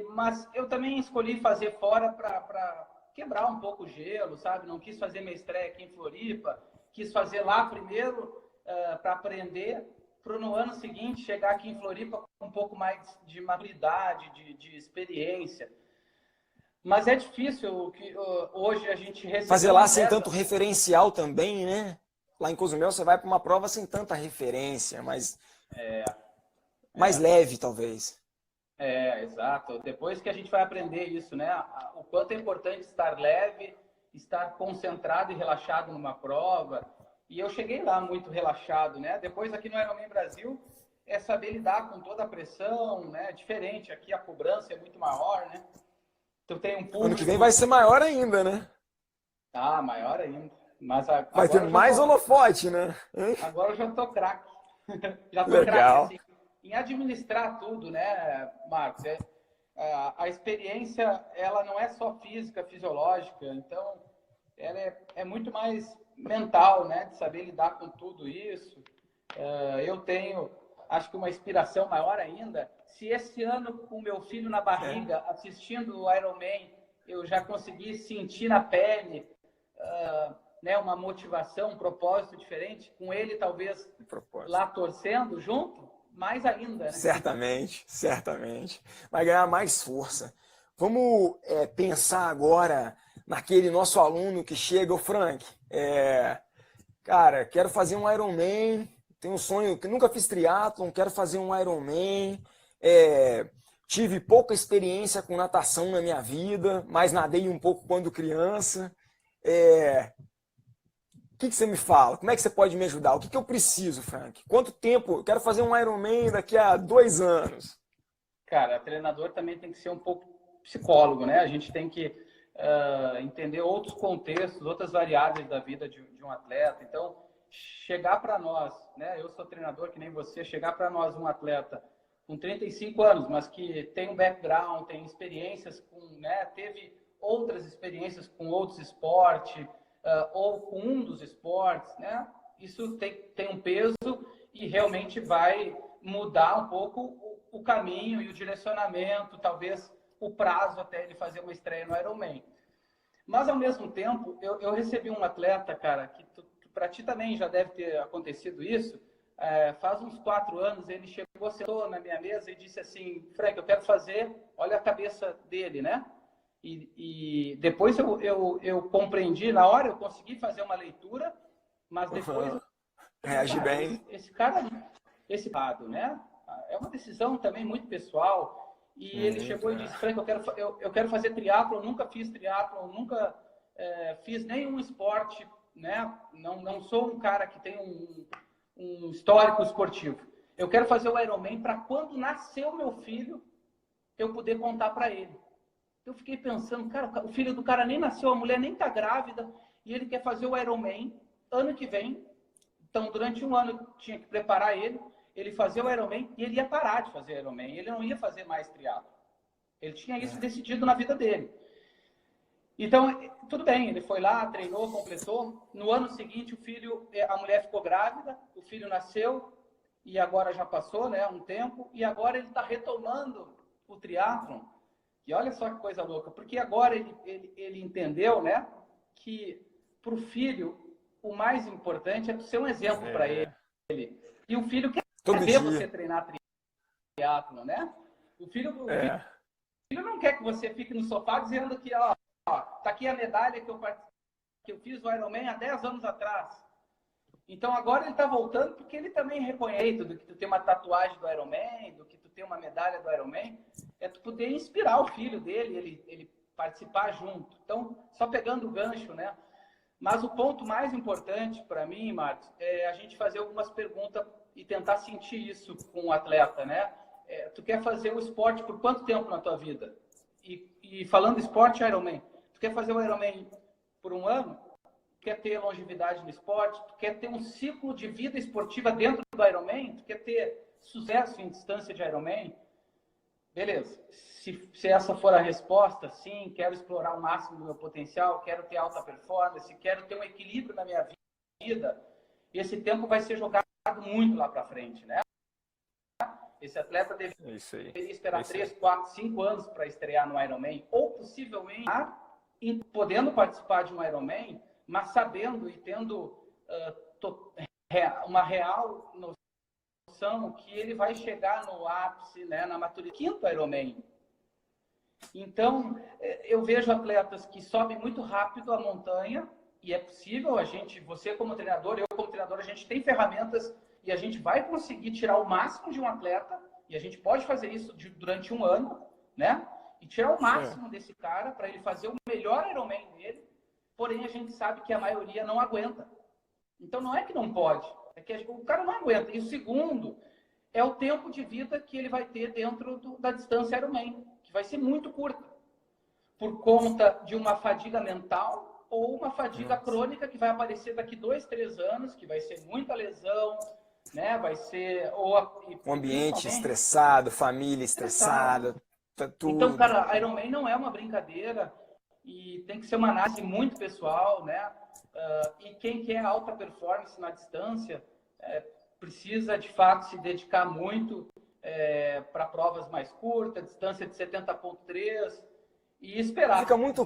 Mas eu também escolhi fazer fora para quebrar um pouco o gelo, sabe? Não quis fazer minha estreia aqui em Floripa. Quis fazer lá primeiro para aprender, para no ano seguinte chegar aqui em Floripa com um pouco mais de maturidade, de experiência. Mas é difícil que hoje a gente fazer recebeu um lá sem atleta. tanto referencial também, né? Lá em Cozumel você vai para uma prova sem tanta referência, mas mais É, leve talvez. exato. Depois que a gente vai aprender isso, né? O quanto é importante estar leve, estar concentrado e relaxado numa prova. E eu cheguei lá muito relaxado, né? Depois aqui no Ironman Brasil é saber lidar com toda a pressão, né? Diferente, aqui a cobrança é muito maior, né? Tu tem um Ano que vem vai público, ser maior ainda, né? maior ainda. Mas Vai ter agora eu já mais tô, holofote, né? Hein? agora eu já tô craque. Já tô craque, Legal. assim, em administrar tudo, né, Marcos? A experiência, ela não é só física, fisiológica, então ela é muito mais mental, né, de saber lidar com tudo isso. Eu tenho, acho que uma inspiração maior ainda, se esse ano com meu filho na É, barriga, assistindo o Ironman, eu já consegui sentir na pele, né, uma motivação, um propósito diferente, com ele talvez de propósito. lá torcendo junto, mais ainda, né? Certamente, certamente. Vai ganhar mais força. Vamos pensar agora naquele nosso aluno que chega, o Frank. Cara, quero fazer um Ironman, tenho um sonho, que nunca fiz triatlon, quero fazer um Ironman. Tive pouca experiência com natação na minha vida, mas nadei um pouco quando criança. O que você me fala? Como é que você pode me ajudar? O que eu preciso, Frank? Quanto tempo? Eu quero fazer um Ironman daqui a 2 anos. Cara, treinador também tem que ser um pouco psicólogo, né? A gente tem que entender outros contextos, outras variáveis da vida de um atleta. Então, chegar para nós, né? Eu sou treinador que nem você, chegar para nós um atleta com 35 anos, mas que tem um background, tem experiências com, né? Teve outras experiências com outros esportes, ou com um dos esportes, né? Isso tem um peso e realmente vai mudar um pouco o caminho e o direcionamento, talvez o prazo até ele fazer uma estreia no Ironman. Mas, ao mesmo tempo, eu recebi um atleta, cara, que para ti também já deve ter acontecido isso. Faz uns 4 anos, ele chegou, sentou na minha mesa e disse assim, Frank, eu quero fazer, olha a cabeça dele, né? E depois eu compreendi, na hora eu consegui fazer uma leitura, mas depois eu disse, Reage cara, bem. esse lado, né? É uma decisão também muito pessoal. E ele Muito, chegou e é. disse, Frank, eu quero fazer triatlon, nunca fiz triatlon, nunca fiz nenhum esporte, né? Não sou um cara que tem um histórico esportivo. Eu quero fazer o Ironman para quando nascer o meu filho, eu poder contar para ele. Eu fiquei pensando, cara, o filho do cara nem nasceu, a mulher nem tá grávida, e ele quer fazer o Ironman ano que vem. Então, durante um ano, eu tinha que preparar ele fazia o Ironman e ele ia parar de fazer Ironman. Ele não ia fazer mais triatlo. Ele tinha isso decidido na vida dele. Então, tudo bem, ele foi lá, treinou, completou. No ano seguinte, a mulher ficou grávida, o filho nasceu, e agora já passou, né, um tempo, e agora ele está retomando o triatlon. E olha só que coisa louca, porque agora ele entendeu, né, que para o filho o mais importante é ser um exemplo para ele. E o filho quer ver você treinar triatlon, né? O filho não quer que você fique no sofá dizendo que, ó, tá aqui a medalha que eu fiz no Ironman há 10 anos atrás. Então agora ele está voltando porque ele também reconhece do que tu tem uma tatuagem do Ironman, do que tu tem uma medalha do Ironman, é tu poder inspirar o filho dele, ele participar junto. Então, só pegando o gancho, né? Mas o ponto mais importante para mim, Marcos, é a gente fazer algumas perguntas e tentar sentir isso com o atleta, né? Tu quer fazer o esporte por quanto tempo na tua vida? E falando esporte, Ironman. Tu quer fazer o Ironman por um ano? Tu quer ter longevidade no esporte? Tu quer ter um ciclo de vida esportiva dentro do Ironman? Tu quer ter sucesso em distância de Ironman? Beleza. Se essa for a resposta, sim, quero explorar o máximo do meu potencial, quero ter alta performance, quero ter um equilíbrio na minha vida, esse tempo vai ser jogado muito lá para frente, né? Esse atleta deveria esperar 3, 4, 5 anos para estrear no Ironman, ou possivelmente podendo participar de um Ironman, mas sabendo e tendo uma real noção que ele vai chegar no ápice, né, na maturidade, quinto Ironman. Então, eu vejo atletas que sobem muito rápido a montanha, e é possível, você como treinador, eu como treinador, a gente tem ferramentas e a gente vai conseguir tirar o máximo de um atleta, e a gente pode fazer isso durante um ano, né? E tirar o máximo desse cara para ele fazer o melhor Ironman dele, porém a gente sabe que a maioria não aguenta. Então não é que não pode, é que o cara não aguenta. E o segundo é o tempo de vida que ele vai ter dentro da distância Ironman, que vai ser muito curta, por conta de uma fadiga mental ou uma fadiga crônica que vai aparecer daqui 2, 3 anos, que vai ser muita lesão, né? Vai ser um ambiente estressado, família estressada, tudo. Então, cara, Ironman não é uma brincadeira e tem que ser uma análise muito pessoal, né? E quem quer alta performance na distância precisa, de fato, se dedicar muito para provas mais curtas, distância de 70,3 e esperar. Fica muito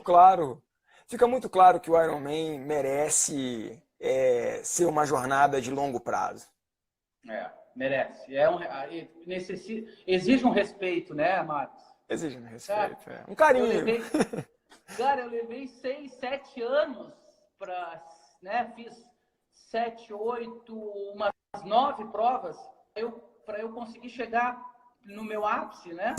claro que o Ironman merece ser uma jornada de longo prazo. Merece. Exige um respeito, né, Marcos? Exige um respeito, um carinho. Eu levei 6, 7 anos para, né, fiz 7, 8, umas 9 provas para eu conseguir chegar no meu ápice, né?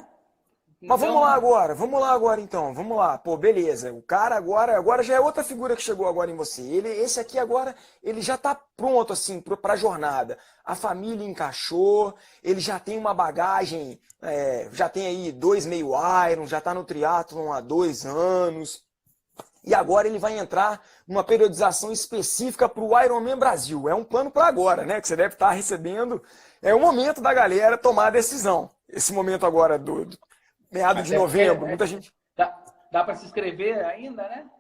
Mas vamos lá agora então, vamos lá. Pô, beleza, o cara agora já é outra figura que chegou agora em você. Esse aqui agora, ele já tá pronto assim para a jornada. A família encaixou, ele já tem uma bagagem, já tem aí 2 meio Iron, já tá no triatlon há 2 anos. E agora ele vai entrar numa periodização específica para o Ironman Brasil. É um plano para agora, né? Que você deve estar recebendo. É o momento da galera tomar a decisão. Esse momento agora do meado de novembro, muita gente... Dá para se inscrever ainda, né?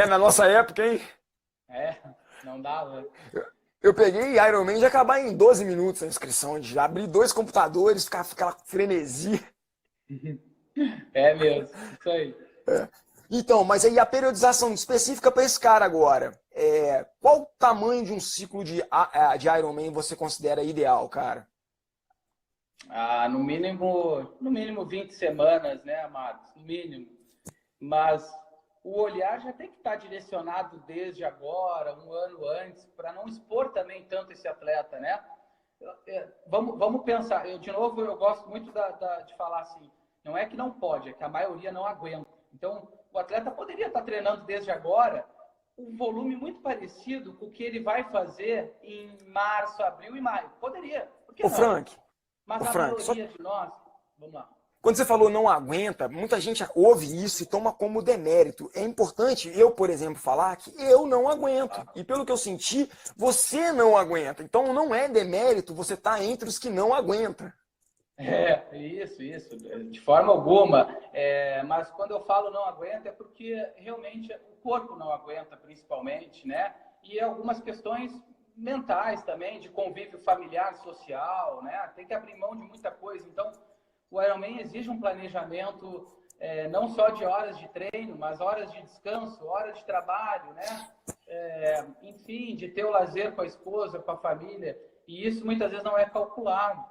Na nossa época, hein? Não dava. Eu peguei Ironman de acabar em 12 minutos a inscrição, de abrir 2 computadores, ficar aquela frenesia. É mesmo, isso aí. Então, mas aí a periodização específica para esse cara agora, qual o tamanho de um ciclo de Ironman você considera ideal, cara? No mínimo 20 semanas, né, Marcos? No mínimo. Mas o olhar já tem que estar direcionado desde agora, um ano antes, para não expor também tanto esse atleta, né? Vamos pensar. Eu gosto muito de falar assim, não é que não pode, é que a maioria não aguenta. Então, o atleta poderia estar treinando desde agora um volume muito parecido com o que ele vai fazer em março, abril e maio. Poderia. Por que não? Frank, Mas a maioria de nós... Vamos lá. Quando você falou não aguenta, muita gente ouve isso e toma como demérito. É importante eu, por exemplo, falar que eu não aguento. E pelo que eu senti, você não aguenta. Então não é demérito você estar entre os que não aguentam. Isso, de forma alguma. Mas quando eu falo não aguenta, é porque realmente o corpo não aguenta, principalmente, né? E algumas questões mentais também, de convívio familiar, social, né? Tem que abrir mão de muita coisa. Então, o Ironman exige um planejamento, não só de horas de treino, mas horas de descanso, horas de trabalho, né? Enfim, de ter o lazer com a esposa, com a família. E isso muitas vezes não é calculado.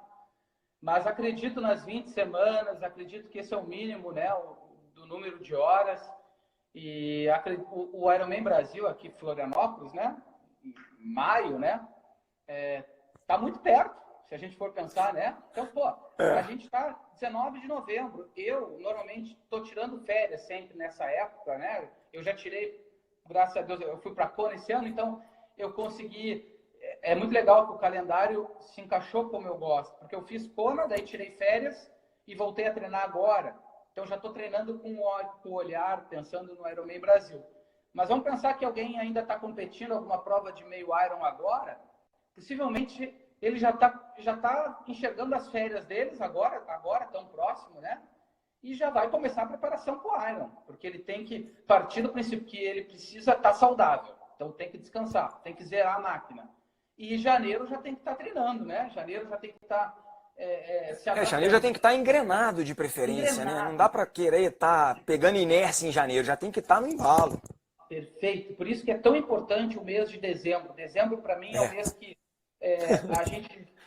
Mas acredito nas 20 semanas, acredito que esse é o mínimo, né, do número de horas. E o Ironman Brasil, aqui em Florianópolis, né, em maio, né, tá muito perto, se a gente for pensar, né? Então, pô, a gente está 19 de novembro. Eu, normalmente, estou tirando férias sempre nessa época, né? Eu já tirei, graças a Deus, eu fui para a Kona esse ano, então eu consegui. É muito legal que o calendário se encaixou como eu gosto, porque eu fiz Kona, daí tirei férias e voltei a treinar agora. Então já estou treinando com o olhar, pensando no Ironman Brasil. Mas vamos pensar que alguém ainda está competindo alguma prova de meio Iron agora, possivelmente ele já tá enxergando as férias deles agora tão próximo, né? E já vai começar a preparação para o Iron, porque ele tem que partir do princípio que ele precisa estar saudável. Então tem que descansar, tem que zerar a máquina. E janeiro já tem que estar treinando, né? Janeiro já tem que estar se adaptando. Janeiro já tem que estar engrenado de preferência, né? Não dá para querer estar pegando inércia em janeiro, já tem que estar no embalo. Perfeito. Por isso que é tão importante o mês de dezembro. Dezembro, para mim, é o mês que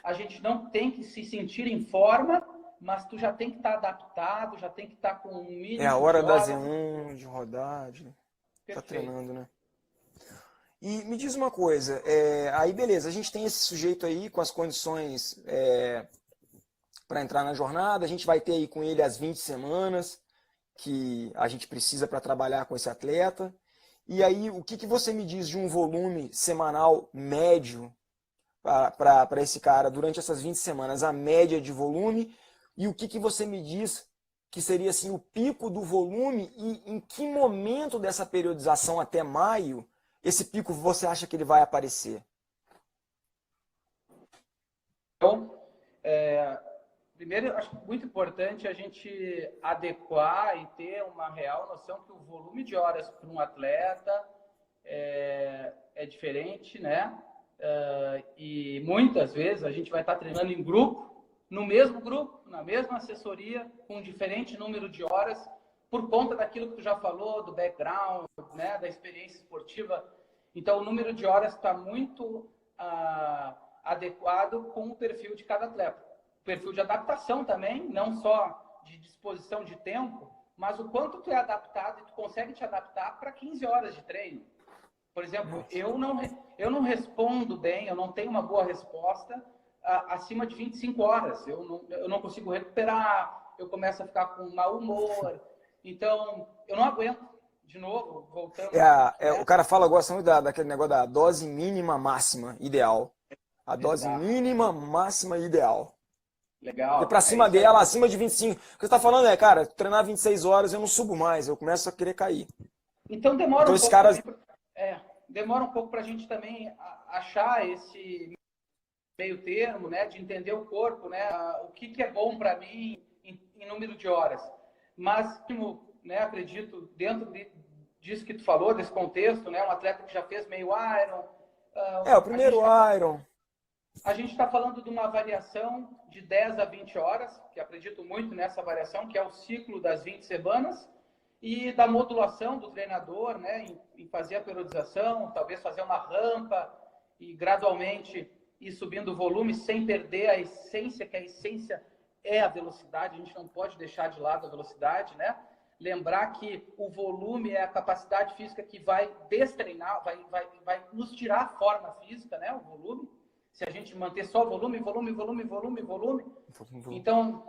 a gente não tem que se sentir em forma, mas tu já tem que estar adaptado, já tem que estar com um mínimo. É a hora da Z1, de rodar, de tá treinando, né? E me diz uma coisa, aí beleza, a gente tem esse sujeito aí com as condições para entrar na jornada, a gente vai ter aí com ele as 20 semanas que a gente precisa para trabalhar com esse atleta. E aí, o que você me diz de um volume semanal médio para esse cara durante essas 20 semanas, a média de volume, e o que você me diz que seria assim, o pico do volume e em que momento dessa periodização até maio esse pico você acha que ele vai aparecer? Então, primeiro, acho muito importante a gente adequar e ter uma real noção que o volume de horas para um atleta é diferente, né? E muitas vezes a gente vai estar treinando em grupo, no mesmo grupo, na mesma assessoria, com um diferente número de horas, por conta daquilo que tu já falou, do background, né, da experiência esportiva. Então, o número de horas está muito adequado com o perfil de cada atleta. O perfil de adaptação também, não só de disposição de tempo, mas o quanto tu é adaptado e tu consegue te adaptar para 15 horas de treino. Por exemplo, eu não respondo bem, eu não tenho uma boa resposta acima de 25 horas. Eu não consigo recuperar, eu começo a ficar com mau humor. Então, eu não aguento. De novo, voltando... O cara gosta muito daquele negócio da dose mínima máxima ideal. A dose mínima máxima ideal. Legal. E para cima dela, acima de 25. O que você está falando cara, treinar 26 horas eu não subo mais, eu começo a querer cair. Então demora demora um pouco para a gente também achar esse meio termo, né, de entender o corpo, né, o que é bom para mim em número de horas. Mas, né, acredito, dentro disso que tu falou, desse contexto, né, um atleta que já fez meio Iron... o primeiro Iron. A gente está falando de uma variação de 10 a 20 horas, que acredito muito nessa variação, que é o ciclo das 20 semanas, e da modulação do treinador, né, em fazer a periodização, talvez fazer uma rampa e gradualmente ir subindo o volume sem perder a essência, que a essência é a velocidade, a gente não pode deixar de lado a velocidade, né? Lembrar que o volume é a capacidade física que vai destreinar, vai nos tirar a forma física, né? O volume. Se a gente manter só volume. Então,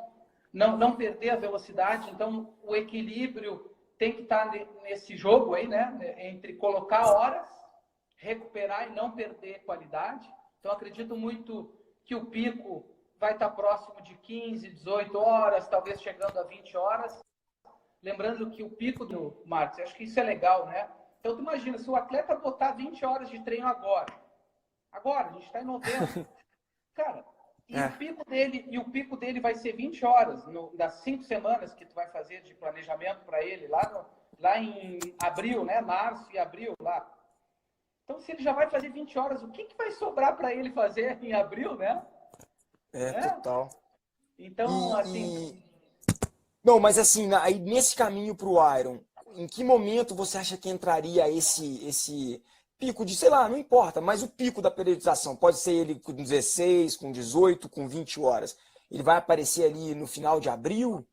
não perder a velocidade. Então, o equilíbrio tem que estar nesse jogo aí, né? Entre colocar horas, recuperar e não perder qualidade. Então, acredito muito que o pico vai estar próximo de 15, 18 horas, talvez chegando a 20 horas. Lembrando que o pico do Marcos, acho que isso é legal, né? Então, tu imagina, se o atleta botar 20 horas de treino agora, a gente está em novembro, cara, É. E o pico dele vai ser 20 horas, das 5 semanas que tu vai fazer de planejamento para ele, lá em abril, né? Março e abril, lá. Então, se ele já vai fazer 20 horas, o que vai sobrar para ele fazer em abril, né? Total. Então, assim... Não, mas assim, aí nesse caminho para o Iron, em que momento você acha que entraria esse pico de, sei lá, não importa, mas o pico da periodização? Pode ser ele com 16, com 18, com 20 horas. Ele vai aparecer ali no final de abril?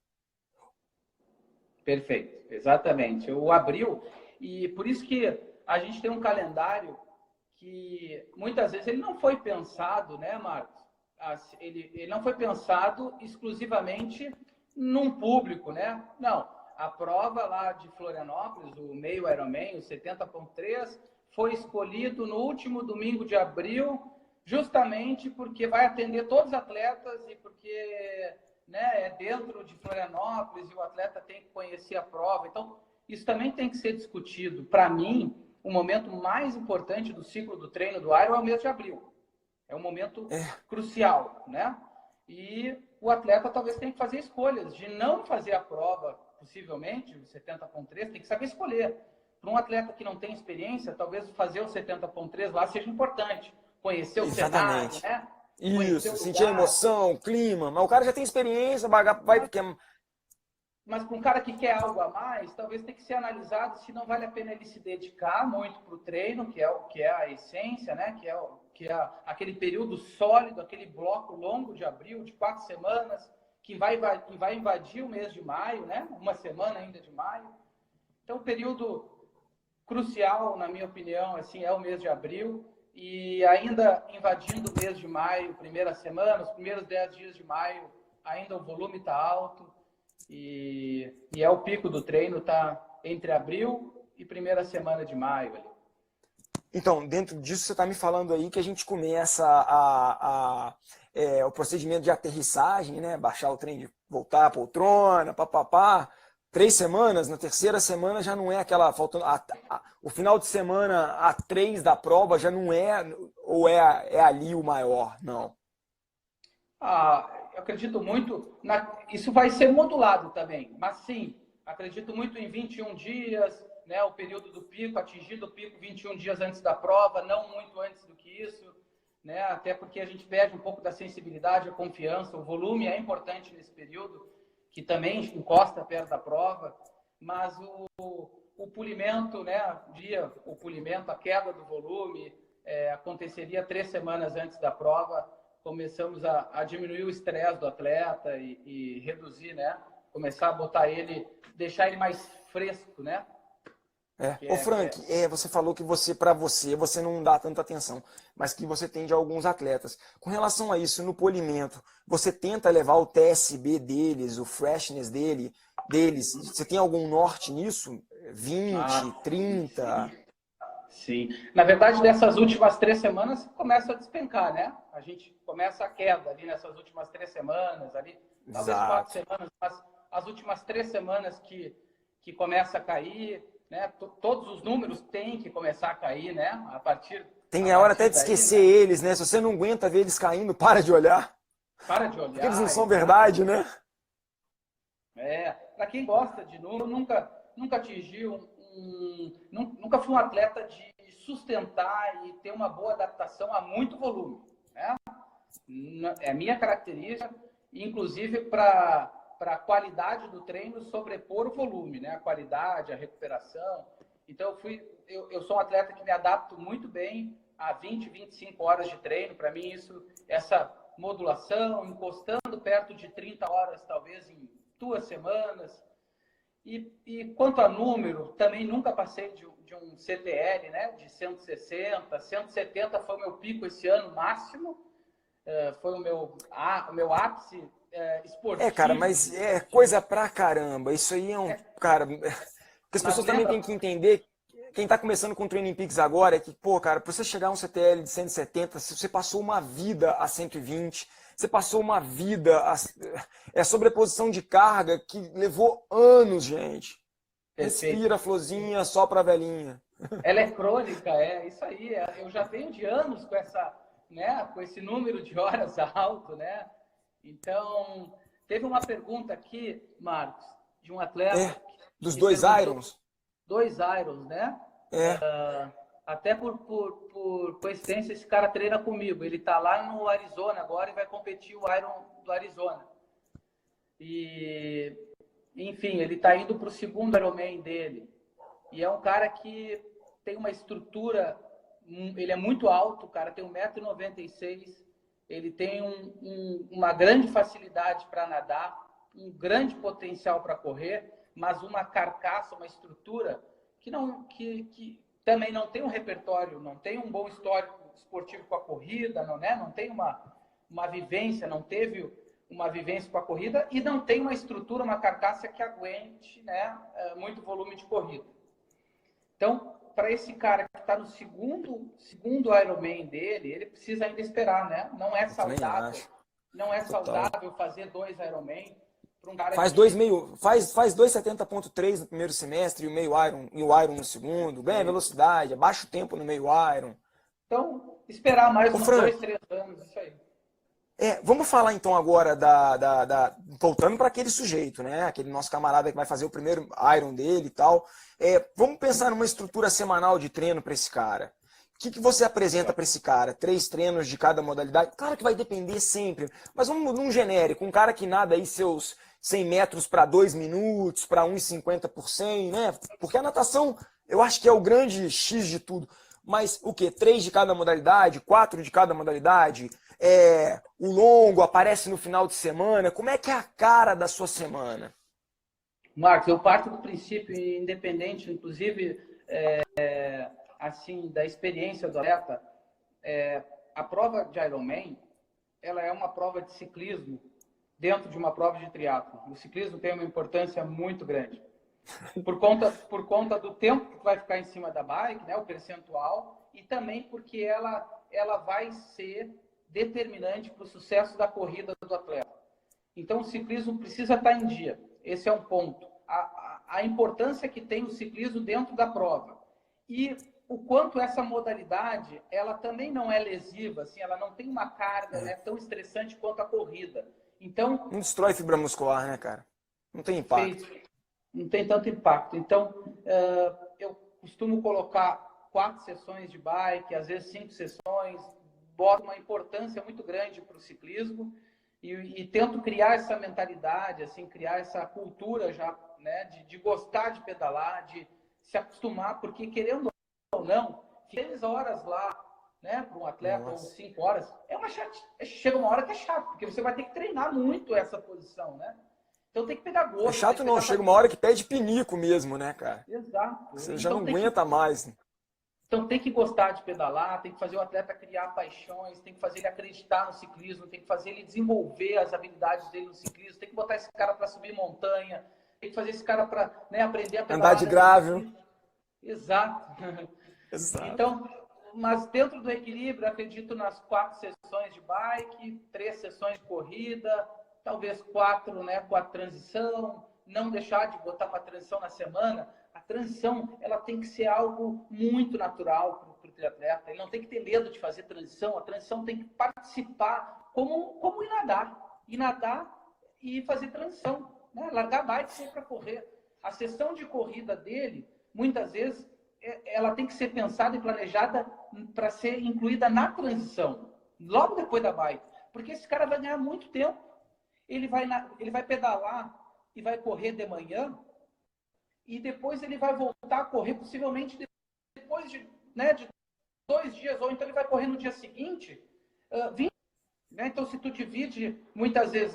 Perfeito, exatamente. O abril, e por isso que a gente tem um calendário que muitas vezes ele não foi pensado, né, Marcos? Ele não foi pensado exclusivamente num público, né? Não, a prova lá de Florianópolis, o meio Ironman, o 70.3, foi escolhido no último domingo de abril, justamente porque vai atender todos os atletas e porque, né, é dentro de Florianópolis e o atleta tem que conhecer a prova. Então, isso também tem que ser discutido. Para mim, o momento mais importante do ciclo do treino do Iron é o mês de abril. É um momento crucial, né? E o atleta talvez tenha que fazer escolhas de não fazer a prova, possivelmente, o 70.3, tem que saber escolher. Para um atleta que não tem experiência, talvez fazer o 70.3 lá seja importante. Conhecer o cenário, né? Isso, sentir a emoção, o clima. Mas o cara já tem experiência, vai porque... Mas para um cara que quer algo a mais, talvez tenha que ser analisado se não vale a pena ele se dedicar muito para o treino, que é a essência, né? Que é aquele período sólido, aquele bloco longo de abril, de 4 semanas, que vai invadir o mês de maio, né? Uma semana ainda de maio. Então, o período crucial, na minha opinião, assim, é o mês de abril. E ainda invadindo o mês de maio, primeira semana, os primeiros 10 dias de maio, ainda o volume está alto. E é o pico do treino, tá entre abril e primeira semana de maio ali. Então, dentro disso, você está me falando aí que a gente começa o procedimento de aterrissagem, né? Baixar o trem, voltar a poltrona, papapá. 3 semanas, na terceira semana já não é aquela... faltando o final de semana a 3 da prova já não é... Ou é ali o maior? Não. Eu acredito muito... Isso vai ser modulado também, mas sim, acredito muito em 21 dias... Né, o período do pico, atingido o pico 21 dias antes da prova, não muito antes do que isso, né, até porque a gente perde um pouco da sensibilidade, a confiança, o volume é importante nesse período, que também encosta perto da prova, mas o polimento, né, a queda do volume, aconteceria 3 semanas antes da prova, começamos a diminuir o estresse do atleta e reduzir, né, começar a botar ele, deixar ele mais fresco, né? Ô Frank, você falou que para você não dá tanta atenção, mas que você tem de alguns atletas. Com relação a isso, no polimento, você tenta levar o TSB deles, o freshness deles, você tem algum norte nisso? 20, 30? Sim. Na verdade, dessas últimas 3 semanas, começa a despencar, né? A gente começa a queda ali nessas últimas 3 semanas, ali, talvez 4 semanas, mas as últimas 3 semanas que começa a cair... Né? Todos os números têm que começar a cair, né? Tem a hora até de esquecer eles, né? Se você não aguenta ver eles caindo, para de olhar. Para de olhar. Porque eles não são verdade, né? Para quem gosta de número, nunca atingiu nunca fui um atleta de sustentar e ter uma boa adaptação a muito volume, né? É a minha característica, inclusive para a qualidade do treino sobrepor o volume, né? A qualidade, a recuperação. Então, eu sou um atleta que me adapto muito bem a 20, 25 horas de treino. Para mim, essa modulação, encostando perto de 30 horas, talvez em 2 semanas. E quanto a número, também nunca passei de um CTL, né? De 160, 170 foi o meu pico esse ano máximo. Foi o meu ápice esportivo. Cara, mas é coisa pra caramba. Isso aí cara, porque as pessoas também têm que entender, quem tá começando com o Training Peaks agora, é que, pô, cara, pra você chegar a um CTL de 170, você passou uma vida a 120, você passou uma vida a sobreposição de carga que levou anos, gente. Respira, florzinha, só pra velhinha. Ela é crônica, isso aí. Eu já venho de anos né, com esse número de horas alto, né? Então, teve uma pergunta aqui, Marcos, de um atleta Dos que dois perguntou irons? 2 irons, né? É. Até por coincidência, esse cara treina comigo. Ele tá lá no Arizona agora e vai competir o Iron do Arizona. E, enfim, ele tá indo para o segundo Ironman dele. E é um cara que tem uma estrutura, ele é muito alto, o cara tem 1,96 m, ele tem uma grande facilidade para nadar, um grande potencial para correr, mas uma carcaça, uma estrutura que também não tem um repertório, não tem um bom histórico esportivo com a corrida, não tem uma vivência, não teve uma vivência com a corrida e não tem uma estrutura, uma carcaça que aguente, né, muito volume de corrida. Então, para esse cara que está no segundo Ironman dele, ele precisa ainda esperar, né? Não é saudável, não é saudável fazer 2 Ironman para um cara faz faz 2,70,3 no primeiro semestre e o meio Iron e o Iron no segundo, ganha velocidade, abaixa o tempo no meio Iron. Então, esperar mais uns 2, 3 anos, isso aí. Vamos falar então agora voltando para aquele sujeito, né? Aquele nosso camarada que vai fazer o primeiro Iron dele e tal. Vamos pensar numa estrutura semanal de treino para esse cara. O que você apresenta para esse cara? 3 treinos de cada modalidade? Claro que vai depender sempre, mas vamos num genérico. Um cara que nada aí seus 100 metros para 2 minutos, para 1,50 por 100, né? Porque a natação, eu acho que é o grande X de tudo. Mas o quê? 3 de cada modalidade? 4 de cada modalidade? O longo aparece no final de semana? Como é que é a cara da sua semana? Marcos, eu parto do princípio, independente, inclusive, assim, da experiência do atleta, a prova de Ironman, ela é uma prova de ciclismo dentro de uma prova de triatlo. O ciclismo tem uma importância muito grande. Por conta do tempo que vai ficar em cima da bike, né, o percentual, e também porque ela vai ser determinante para o sucesso da corrida do atleta. Então, o ciclismo precisa estar em dia. Esse é um ponto. A importância que tem o ciclismo dentro da prova. E o quanto essa modalidade, ela também não é lesiva, assim, ela não tem uma carga, né, tão estressante quanto a corrida. Então, não destrói fibra muscular, né, cara? Não tem impacto. Não tem tanto impacto. Então, eu costumo colocar 4 sessões de bike, às vezes 5 sessões, boto uma importância muito grande para o ciclismo e tento criar essa mentalidade, assim, criar essa cultura já, né, de gostar de pedalar, de se acostumar, porque querendo ou não, 6 horas lá, né, para um atleta, ou 5 horas, chega uma hora que é chato, porque você vai ter que treinar muito essa posição, né? Então tem que pegar gosto. É chato não, chega uma hora que pede pinico mesmo, né, cara? Exato. Você já não aguenta mais. Então tem que gostar de pedalar, tem que fazer o atleta criar paixões, tem que fazer ele acreditar no ciclismo, tem que fazer ele desenvolver as habilidades dele no ciclismo, tem que botar esse cara para subir montanha, tem que fazer esse cara para, né, aprender a pedalar. Andar de grável. Exato. Exato. Então, mas dentro do equilíbrio, acredito nas 4 sessões de bike, 3 sessões de corrida, talvez 4, né, com a transição, não deixar de botar uma transição na semana. A transição, ela tem que ser algo muito natural para o triatleta. Ele não tem que ter medo de fazer transição. A transição tem que participar como ir nadar. Ir nadar e fazer transição. Né? Largar a bike e sair para correr. A sessão de corrida dele, muitas vezes, ela tem que ser pensada e planejada para ser incluída na transição. Logo depois da bike. Porque esse cara vai ganhar muito tempo. Ele vai pedalar e vai correr de manhã, e depois ele vai voltar a correr, possivelmente depois de 2 dias, ou então ele vai correr no dia seguinte, 20, né? Então, se tu divide, muitas vezes,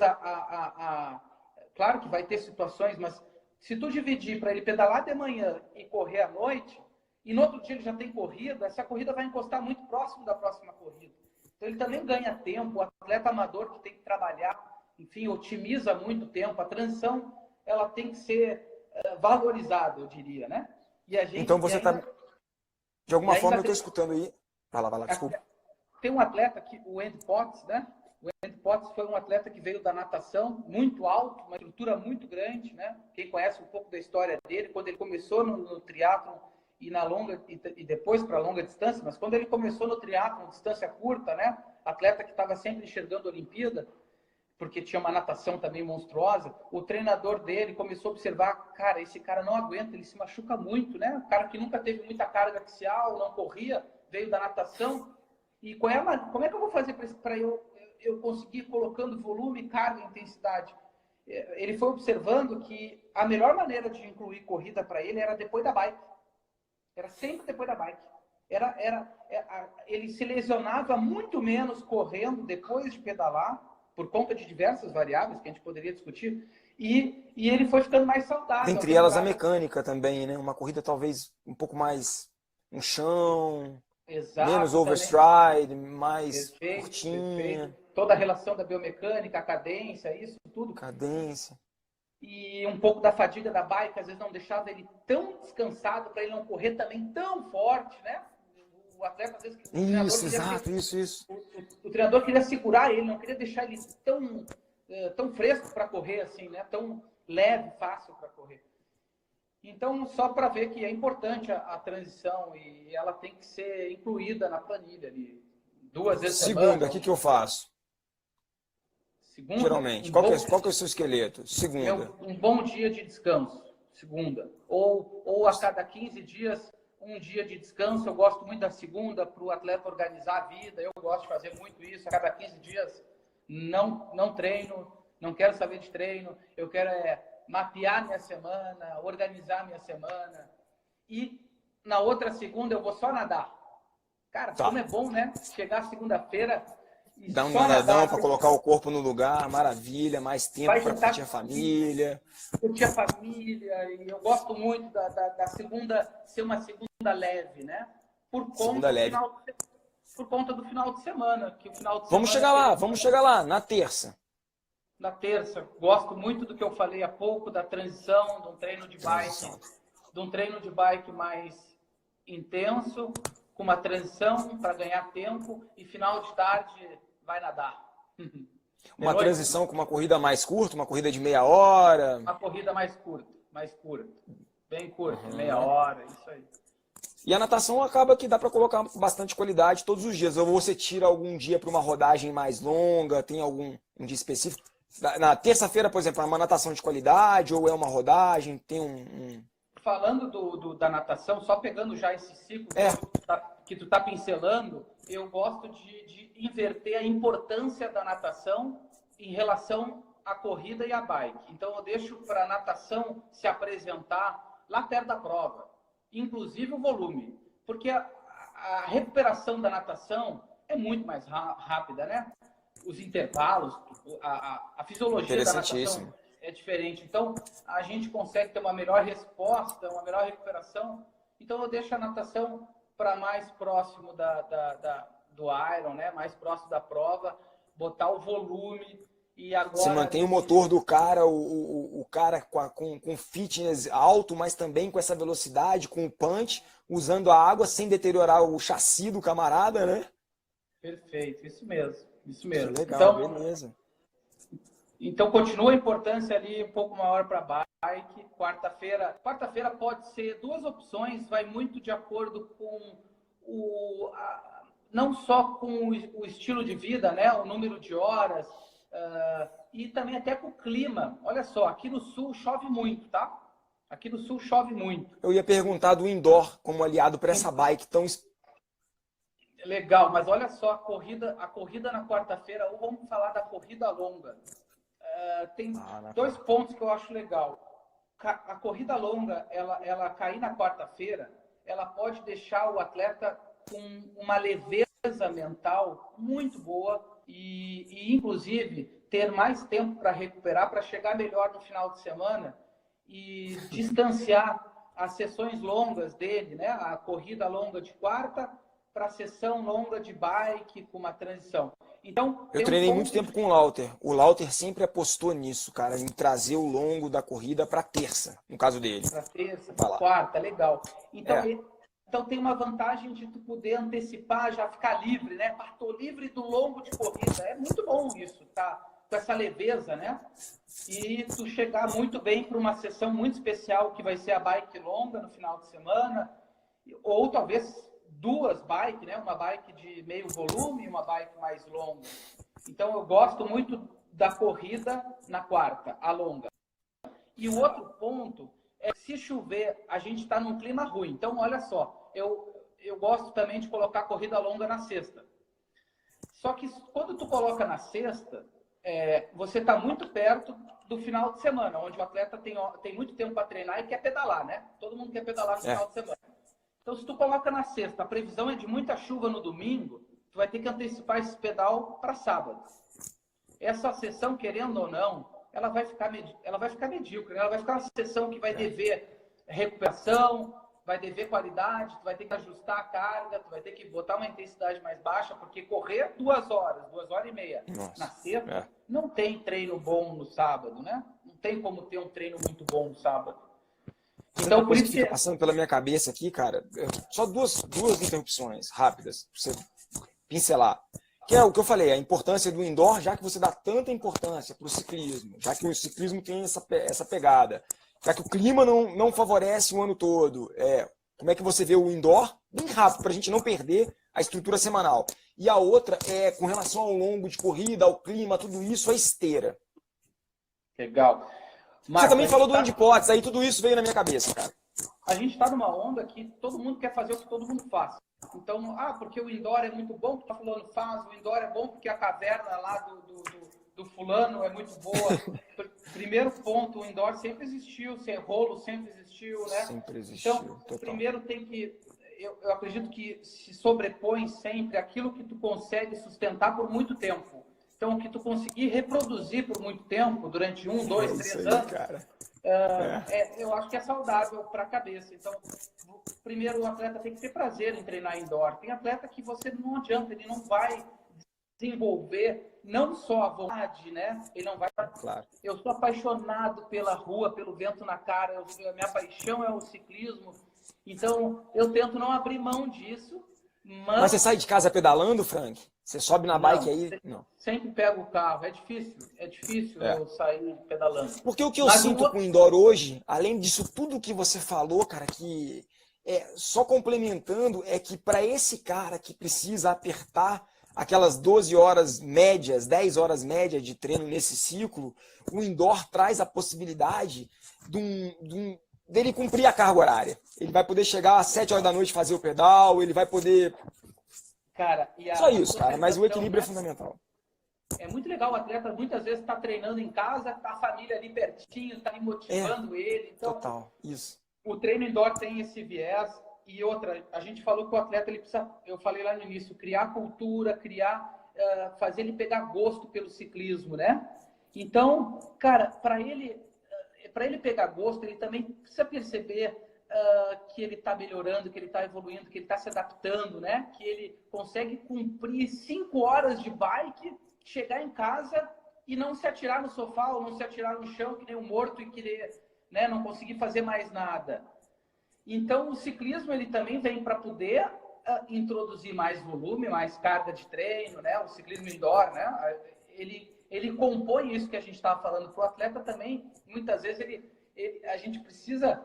claro que vai ter situações, mas se tu dividir para ele pedalar de manhã e correr à noite, e no outro dia ele já tem corrida, essa corrida vai encostar muito próximo da próxima corrida. Então, ele também ganha tempo, o atleta amador que tem que trabalhar, enfim, otimiza muito tempo. A transição, ela tem que ser valorizada, eu diria, né? E a gente, então você está... De alguma forma eu estou escutando aí... Vai lá, desculpa. Tem um atleta, o Andy Potts, né? O Andy Potts foi um atleta que veio da natação, muito alto, uma estrutura muito grande, né? Quem conhece um pouco da história dele, quando ele começou no triatlon e na longa e depois para longa distância, mas quando ele começou no triatlon, distância curta, né? Atleta que estava sempre enxergando a Olimpíada, porque tinha uma natação também monstruosa, o treinador dele começou a observar, cara, esse cara não aguenta, ele se machuca muito, né? O cara que nunca teve muita carga axial, não corria, veio da natação, e como é que eu vou fazer para eu conseguir colocando volume, carga e intensidade? Ele foi observando que a melhor maneira de incluir corrida para ele era depois da bike. Era sempre depois da bike. Ele se lesionava muito menos correndo depois de pedalar, por conta de diversas variáveis que a gente poderia discutir, e ele foi ficando mais saudável. Dentre elas a mecânica também, né? Uma corrida talvez um pouco mais no chão, Exato, menos overstride, mais perfeito, curtinha. Perfeito. Toda a relação da biomecânica, a cadência, isso tudo. Cadência. E um pouco da fadiga da bike, às vezes não deixava ele tão descansado para ele não correr também tão forte, né? O atleta, às vezes, isso, exato, isso. O treinador queria segurar ele, não queria deixar ele tão fresco para correr, assim, né? Tão leve, fácil para correr. Então, só para ver que é importante a transição e ela tem que ser incluída na planilha ali. 2 vezes por semana. Segunda, o que eu faço? Segunda, geralmente. Qual que é o seu esqueleto? Segunda. Um bom dia de descanso. Segunda. Ou a cada 15 dias, um dia de descanso. Eu gosto muito da segunda para o atleta organizar a vida. Eu gosto de fazer muito isso. A cada 15 dias não treino, não quero saber de treino. Eu quero mapear minha semana, organizar minha semana. E na outra segunda eu vou só nadar. Cara, como é bom, né? Chegar segunda-feira e dá um só nadadão para colocar o corpo no lugar, maravilha, mais tempo para curtir a família. Curtir a família, e eu gosto muito da segunda ser uma segunda leve, né? Por conta do final de semana. Que o final de vamos chegar lá, na terça. Na terça, gosto muito do que eu falei há pouco, da transição, de um treino de bike mais intenso, com uma transição para ganhar tempo, e final de tarde vai nadar. Uma transição com uma corrida mais curta, uma corrida de meia hora. Uma corrida mais curta. Bem curta, meia hora, isso aí. E a natação acaba que dá para colocar bastante qualidade todos os dias. Ou você tira algum dia para uma rodagem mais longa, tem algum um dia específico? Na terça-feira, por exemplo, é uma natação de qualidade ou é uma rodagem? Tem Falando da natação, só pegando já esse ciclo que tu tá pincelando, eu gosto de inverter a importância da natação em relação à corrida e à bike. Então eu deixo para a natação se apresentar lá perto da prova, inclusive o volume, porque a recuperação da natação é muito mais rápida, né? Os intervalos, a fisiologia da natação é diferente. Então, a gente consegue ter uma melhor resposta, uma melhor recuperação. Então, eu deixo a natação para mais próximo do Iron, né? Mais próximo da prova, botar o volume. E agora você mantém o motor do cara, o cara com fitness alto, mas também com essa velocidade, com o punch, usando a água sem deteriorar o chassi do camarada, né? Perfeito, isso mesmo. Isso mesmo. Legal, beleza. Então, continua a importância ali um pouco maior para bike. Quarta-feira pode ser 2 opções, vai muito de acordo com não só com o estilo de vida, né? O número de horas, e também até com o clima. Olha só, aqui no sul chove muito, tá? Aqui no sul chove muito. Eu ia perguntar do indoor como aliado para essa bike tão... Legal, mas olha só, a corrida na quarta-feira, ou vamos falar da corrida longa. Tem 2 pontos que eu acho legal. A corrida longa, ela cair na quarta-feira, ela pode deixar o atleta com uma leveza mental muito boa e inclusive, ter mais tempo para recuperar, para chegar melhor no final de semana e distanciar as sessões longas dele, né? A corrida longa de quarta para a sessão longa de bike com uma transição. Então, eu treinei muito tempo com o Lauter. O Lauter sempre apostou nisso, cara, em trazer o longo da corrida para terça, no caso dele. Para terça, para quarta, legal. Então tem uma vantagem de tu poder antecipar, já ficar livre, né? Tô livre do longo de corrida. É muito bom isso, tá? Com essa leveza, né? E tu chegar muito bem para uma sessão muito especial que vai ser a bike longa no final de semana. Ou talvez duas bikes, né? Uma bike de meio volume e uma bike mais longa. Então eu gosto muito da corrida na quarta, a longa. E o outro ponto é que se chover, a gente está num clima ruim. Então, olha só, eu gosto também de colocar corrida longa na sexta. Só que quando tu coloca na sexta, você está muito perto do final de semana, onde o atleta tem muito tempo para treinar e quer pedalar, né? Todo mundo quer pedalar no final de semana. Então, se tu coloca na sexta, a previsão é de muita chuva no domingo, tu vai ter que antecipar esse pedal para sábado. Essa sessão, querendo ou não, ela vai ficar medíocre, né? Ela vai ficar uma sessão que vai dever recuperação, vai dever qualidade, tu vai ter que ajustar a carga, tu vai ter que botar uma intensidade mais baixa, porque correr 2 horas, 2h30 na sexta, não tem treino bom no sábado, né? Não tem como ter um treino muito bom no sábado. Então, por isso que fica passando pela minha cabeça aqui, cara, só duas interrupções rápidas, pra você pincelar. Que é o que eu falei, a importância do indoor, já que você dá tanta importância para o ciclismo, já que o ciclismo tem essa pegada, já que o clima não favorece o ano todo. Como é que você vê o indoor? Bem rápido, para a gente não perder a estrutura semanal. E a outra é com relação ao longo de corrida, ao clima, tudo isso, a esteira. Legal. Você também falou do Handipots, aí tudo isso veio na minha cabeça, cara. A gente está numa onda que todo mundo quer fazer o que todo mundo faz. Então, porque o indoor é muito bom, que o fulano faz, o indoor é bom porque a caverna lá do fulano é muito boa. Primeiro ponto, o indoor sempre existiu, rolo sempre existiu, né? Sempre existiu, então, total. Primeiro tem que, eu acredito que se sobrepõe sempre aquilo que tu consegue sustentar por muito tempo. Então, o que tu conseguir reproduzir por muito tempo, durante 1, 2, 3 anos, cara. Eu acho que é saudável para a cabeça. Então, primeiro o atleta tem que ter prazer em treinar indoor. Tem atleta que você não adianta, ele não vai desenvolver não só a vontade, né? Ele não vai. Claro. Eu sou apaixonado pela rua, pelo vento na cara. A minha paixão é o ciclismo. Então, eu tento não abrir mão disso. Mas você sai de casa pedalando, Frank? Você sobe na bike aí? Não. Sempre pego o carro. É difícil eu sair pedalando. Porque o que eu sinto com o indoor hoje, além disso tudo que você falou, cara, que só complementando, é que para esse cara que precisa apertar aquelas 12 horas médias, 10 horas médias de treino nesse ciclo, o indoor traz a possibilidade dele cumprir a carga horária. Ele vai poder chegar às 7 horas da noite fazer o pedal, ele vai poder... Cara, só isso, cara, mas o equilíbrio é fundamental. É muito legal o atleta, muitas vezes está treinando em casa, tá a família ali pertinho, tá ali motivando ele. Então, total, isso. O treino indoor tem esse viés. E outra, a gente falou que o atleta ele precisa, eu falei lá no início, criar cultura, fazer ele pegar gosto pelo ciclismo, né? Então, cara, para ele pegar gosto, ele também precisa perceber que ele está melhorando, que ele está evoluindo, que ele está se adaptando, né? Que ele consegue cumprir 5 horas de bike, chegar em casa e não se atirar no sofá ou não se atirar no chão que nem um morto e querer, né, não conseguir fazer mais nada. Então, o ciclismo ele também vem para poder introduzir mais volume, mais carga de treino, né? O ciclismo indoor, né? Ele compõe isso que a gente estava falando para o atleta também. Muitas vezes a gente precisa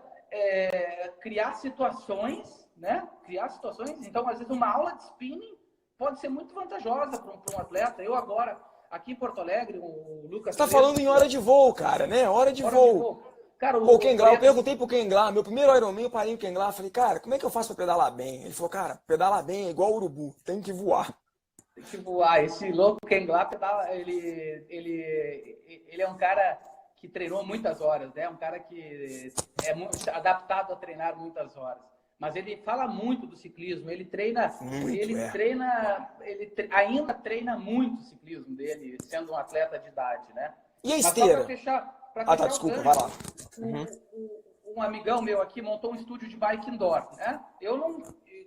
criar situações, né? Criar situações. Então, às vezes, uma aula de spinning pode ser muito vantajosa para um atleta. Eu agora, aqui em Porto Alegre, o Lucas... Você está falando em hora de voo, cara, né? Hora de voo. Cara, o Ken Glau, eu perguntei pro Ken Glau, meu primeiro Ironman, eu parei no Ken Glau, falei, cara, como é que eu faço para pedalar bem? Ele falou, cara, pedalar bem é igual urubu, tem que voar. Tem que voar. Esse louco Ken Glau, ele é um cara que treinou muitas horas, né? Um cara que é muito adaptado a treinar muitas horas. Mas ele fala muito do ciclismo, ele treina, ainda treina muito o ciclismo dele, sendo um atleta de idade, né? E a esteira? Tá, desculpa, vai lá. Um amigão meu aqui montou um estúdio de bike indoor, né? Eu não,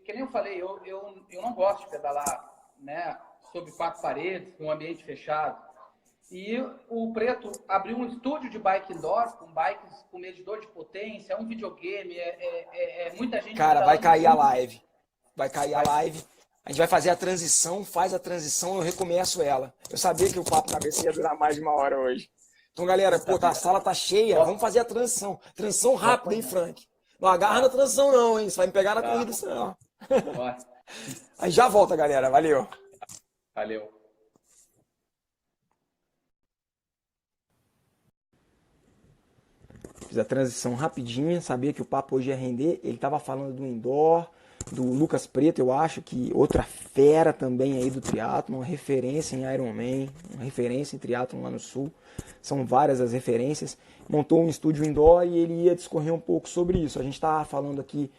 que nem eu falei, eu não gosto de pedalar, né, sob 4 paredes, num ambiente fechado. E o Preto abriu um estúdio de bike indoor, com bikes com medidor de potência, um videogame, muita gente... Cara, vai cair a live. Vai cair a live. A gente vai fazer a transição, faz a transição, eu recomeço ela. Eu sabia que o papo cabeça ia durar mais de 1 hora hoje. Então, galera, a sala tá cheia, vamos fazer a transição. Transição rápida, hein, Frank? Não agarra na transição não, hein? Você vai me pegar na corrida, isso não. Aí já volta, galera. Valeu. Valeu. Fiz a transição rapidinha, sabia que o papo hoje ia render. Ele estava falando do indoor, do Lucas Preto, eu acho que outra fera também aí do triatlon, uma referência em Ironman, uma referência em triatlon lá no Sul. São várias as referências. Montou um estúdio indoor e ele ia discorrer um pouco sobre isso. A gente estava falando aqui,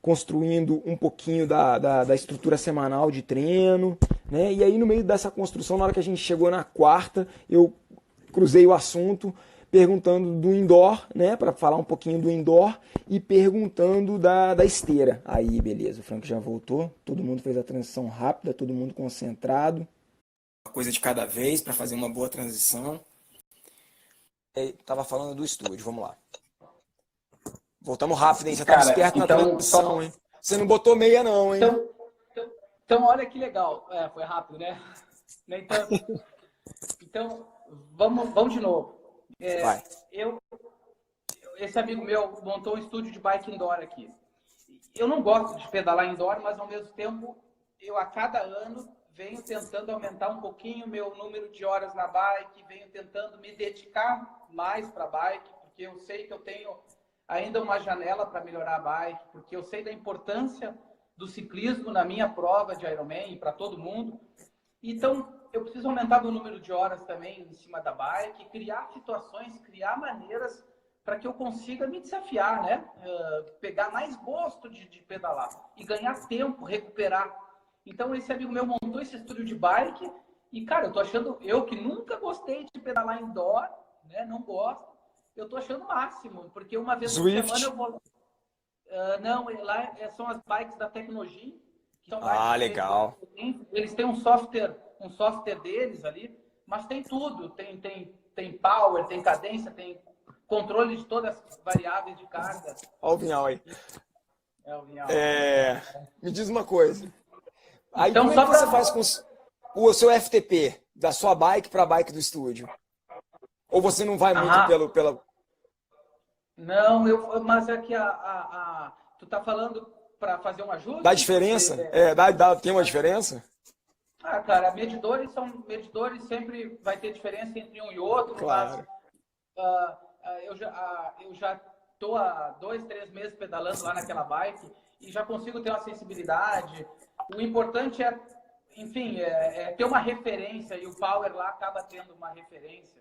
construindo um pouquinho da estrutura semanal de treino, né? E aí no meio dessa construção, na hora que a gente chegou na quarta, eu cruzei o assunto perguntando do indoor, né, para falar um pouquinho do indoor e perguntando da esteira. Aí, beleza, o Frank já voltou, todo mundo fez a transição rápida, todo mundo concentrado. Uma coisa de cada vez para fazer uma boa transição. Tava falando do estúdio, vamos lá. Voltamos rápido, hein? Você estava esperto então, na transição, hein? Você não botou meia não, hein? Então olha que legal. Foi rápido, né? Nem tanto. Então, vamos de novo. Vai. Esse amigo meu montou um estúdio de bike indoor aqui. Eu não gosto de pedalar indoor, mas ao mesmo tempo, eu a cada ano venho tentando aumentar um pouquinho o meu número de horas na bike, venho tentando me dedicar mais para a bike, porque eu sei que eu tenho ainda uma janela para melhorar a bike, porque eu sei da importância do ciclismo na minha prova de Ironman e para todo mundo. Então, eu preciso aumentar o número de horas também em cima da bike, criar situações, criar maneiras para que eu consiga me desafiar, né? Pegar mais gosto de pedalar e ganhar tempo, recuperar. Então, esse amigo meu montou esse estúdio de bike e, cara, eu tô achando, eu que nunca gostei de pedalar indoor, né? Não gosto, eu tô achando o máximo, porque uma vez por semana eu vou... não, lá são as bikes da Tecnologia. Legal. Eles têm um software deles ali, mas tem tudo. Tem power, tem cadência, tem controle de todas as variáveis de carga. Olha o Vinhal aí. O Vinhal. Me diz uma coisa. Aí então, como é que você faz com o seu FTP, da sua bike para a bike do estúdio? Ou você não vai muito pela... Não, mas é que tu tá falando para fazer um ajuste? Dá diferença? Tem uma diferença? Cara, medidores sempre vai ter diferença entre um e outro. Claro. Mas, eu já estou há 2, 3 meses pedalando lá naquela bike e já consigo ter uma sensibilidade. O importante é, enfim, ter uma referência e o Power lá acaba tendo uma referência.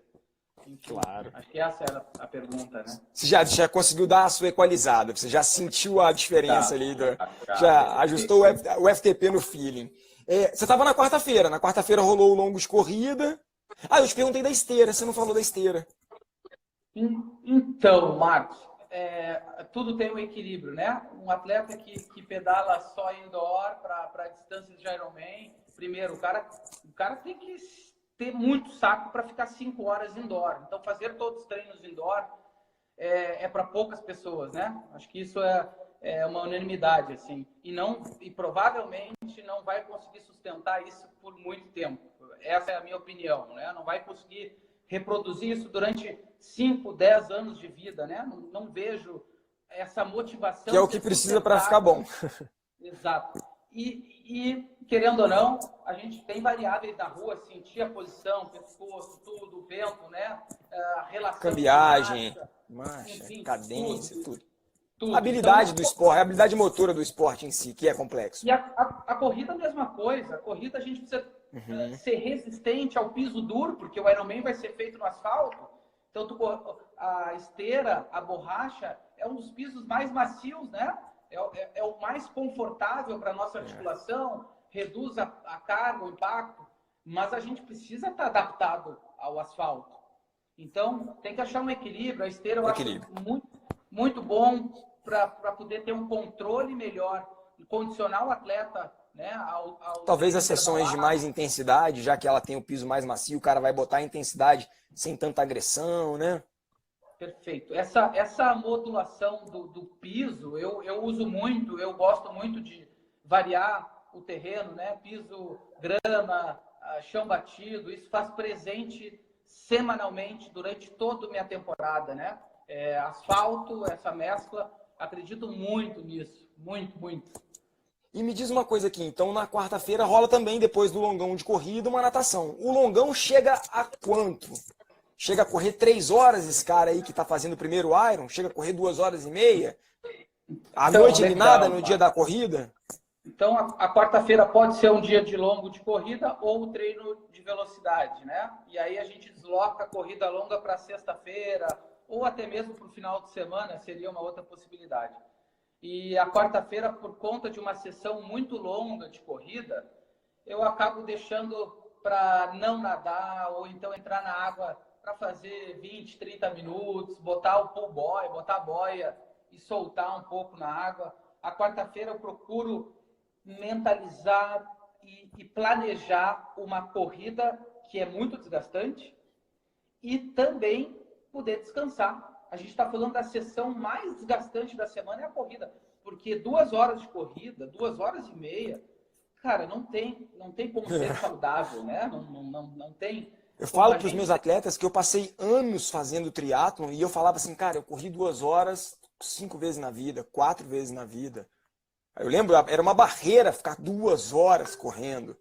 Enfim, claro. Acho que essa era a pergunta, né? Você já conseguiu dar a sua equalizada, você já sentiu a diferença ali, já ajustou o FTP no feeling. Você estava na quarta-feira rolou o longo de corrida. Eu te perguntei da esteira, você não falou da esteira. Então, Marcos, tudo tem um equilíbrio, né? Um atleta que pedala só indoor para distâncias de Ironman, primeiro, o cara tem que ter muito saco para ficar 5 horas indoor. Então, fazer todos os treinos indoor é para poucas pessoas, né? Acho que isso é uma unanimidade, assim. E provavelmente não vai conseguir sustentar isso por muito tempo. Essa é a minha opinião, né? Não vai conseguir reproduzir isso durante 5, 10 anos de vida, né? Não vejo essa motivação. Que é o que precisa para ficar bom. Exato. E, querendo ou não, a gente tem variáveis da rua, sentir a posição, pescoço, tudo, vento, né? A relação. Cambiagem, marcha, enfim, cadência, tudo. A habilidade do esporte, a habilidade motora do esporte em si, que é complexo. E a corrida é a mesma coisa. A corrida a gente precisa ser resistente ao piso duro, porque o Ironman vai ser feito no asfalto. Então, a esteira, a borracha, é um dos pisos mais macios, né? É o mais confortável para a nossa articulação, reduz a carga, o impacto, mas a gente precisa estar adaptado ao asfalto. Então, tem que achar um equilíbrio. A esteira eu acho muito, muito bom para poder ter um controle melhor e condicionar o atleta, né, talvez as sessões de mais intensidade, já que ela tem o piso mais macio, o cara vai botar a intensidade sem tanta agressão, né? Perfeito. Essa modulação do piso, eu uso muito, eu gosto muito de variar o terreno, né? Piso, grama, chão batido, isso faz presente semanalmente durante toda a minha temporada, né? Asfalto, essa mescla Acredito muito nisso, muito, muito. E me diz uma coisa aqui, então na quarta-feira rola também, depois do longão de corrida, uma natação. O longão chega a quanto? Chega a correr 3 horas esse cara aí que tá fazendo o primeiro Iron? Chega a correr 2 horas e meia? À Então, noite ele nada legal, no dia Marcos. da corrida? Então, a quarta-feira pode ser um dia de longo de corrida ou treino de velocidade, né? E aí a gente desloca a corrida longa para sexta-feira ou até mesmo para o final de semana, seria uma outra possibilidade. E a quarta-feira, por conta de uma sessão muito longa de corrida, eu acabo deixando para não nadar ou então entrar na água para fazer 20, 30 minutos, botar o pull buoy, botar a boia e soltar um pouco na água. A quarta-feira eu procuro mentalizar e planejar uma corrida que é muito desgastante e também poder descansar. A gente está falando da sessão mais desgastante da semana é a corrida, porque 2 horas de corrida, 2 horas e meia, cara, não tem como ser saudável, né? Não tem Eu como falo a para os gente. meus atletas que eu passei anos fazendo triatlon e eu falava assim, cara, eu corri 2 horas 5 vezes na vida, 4 vezes na vida. Eu lembro, era uma barreira ficar 2 horas correndo.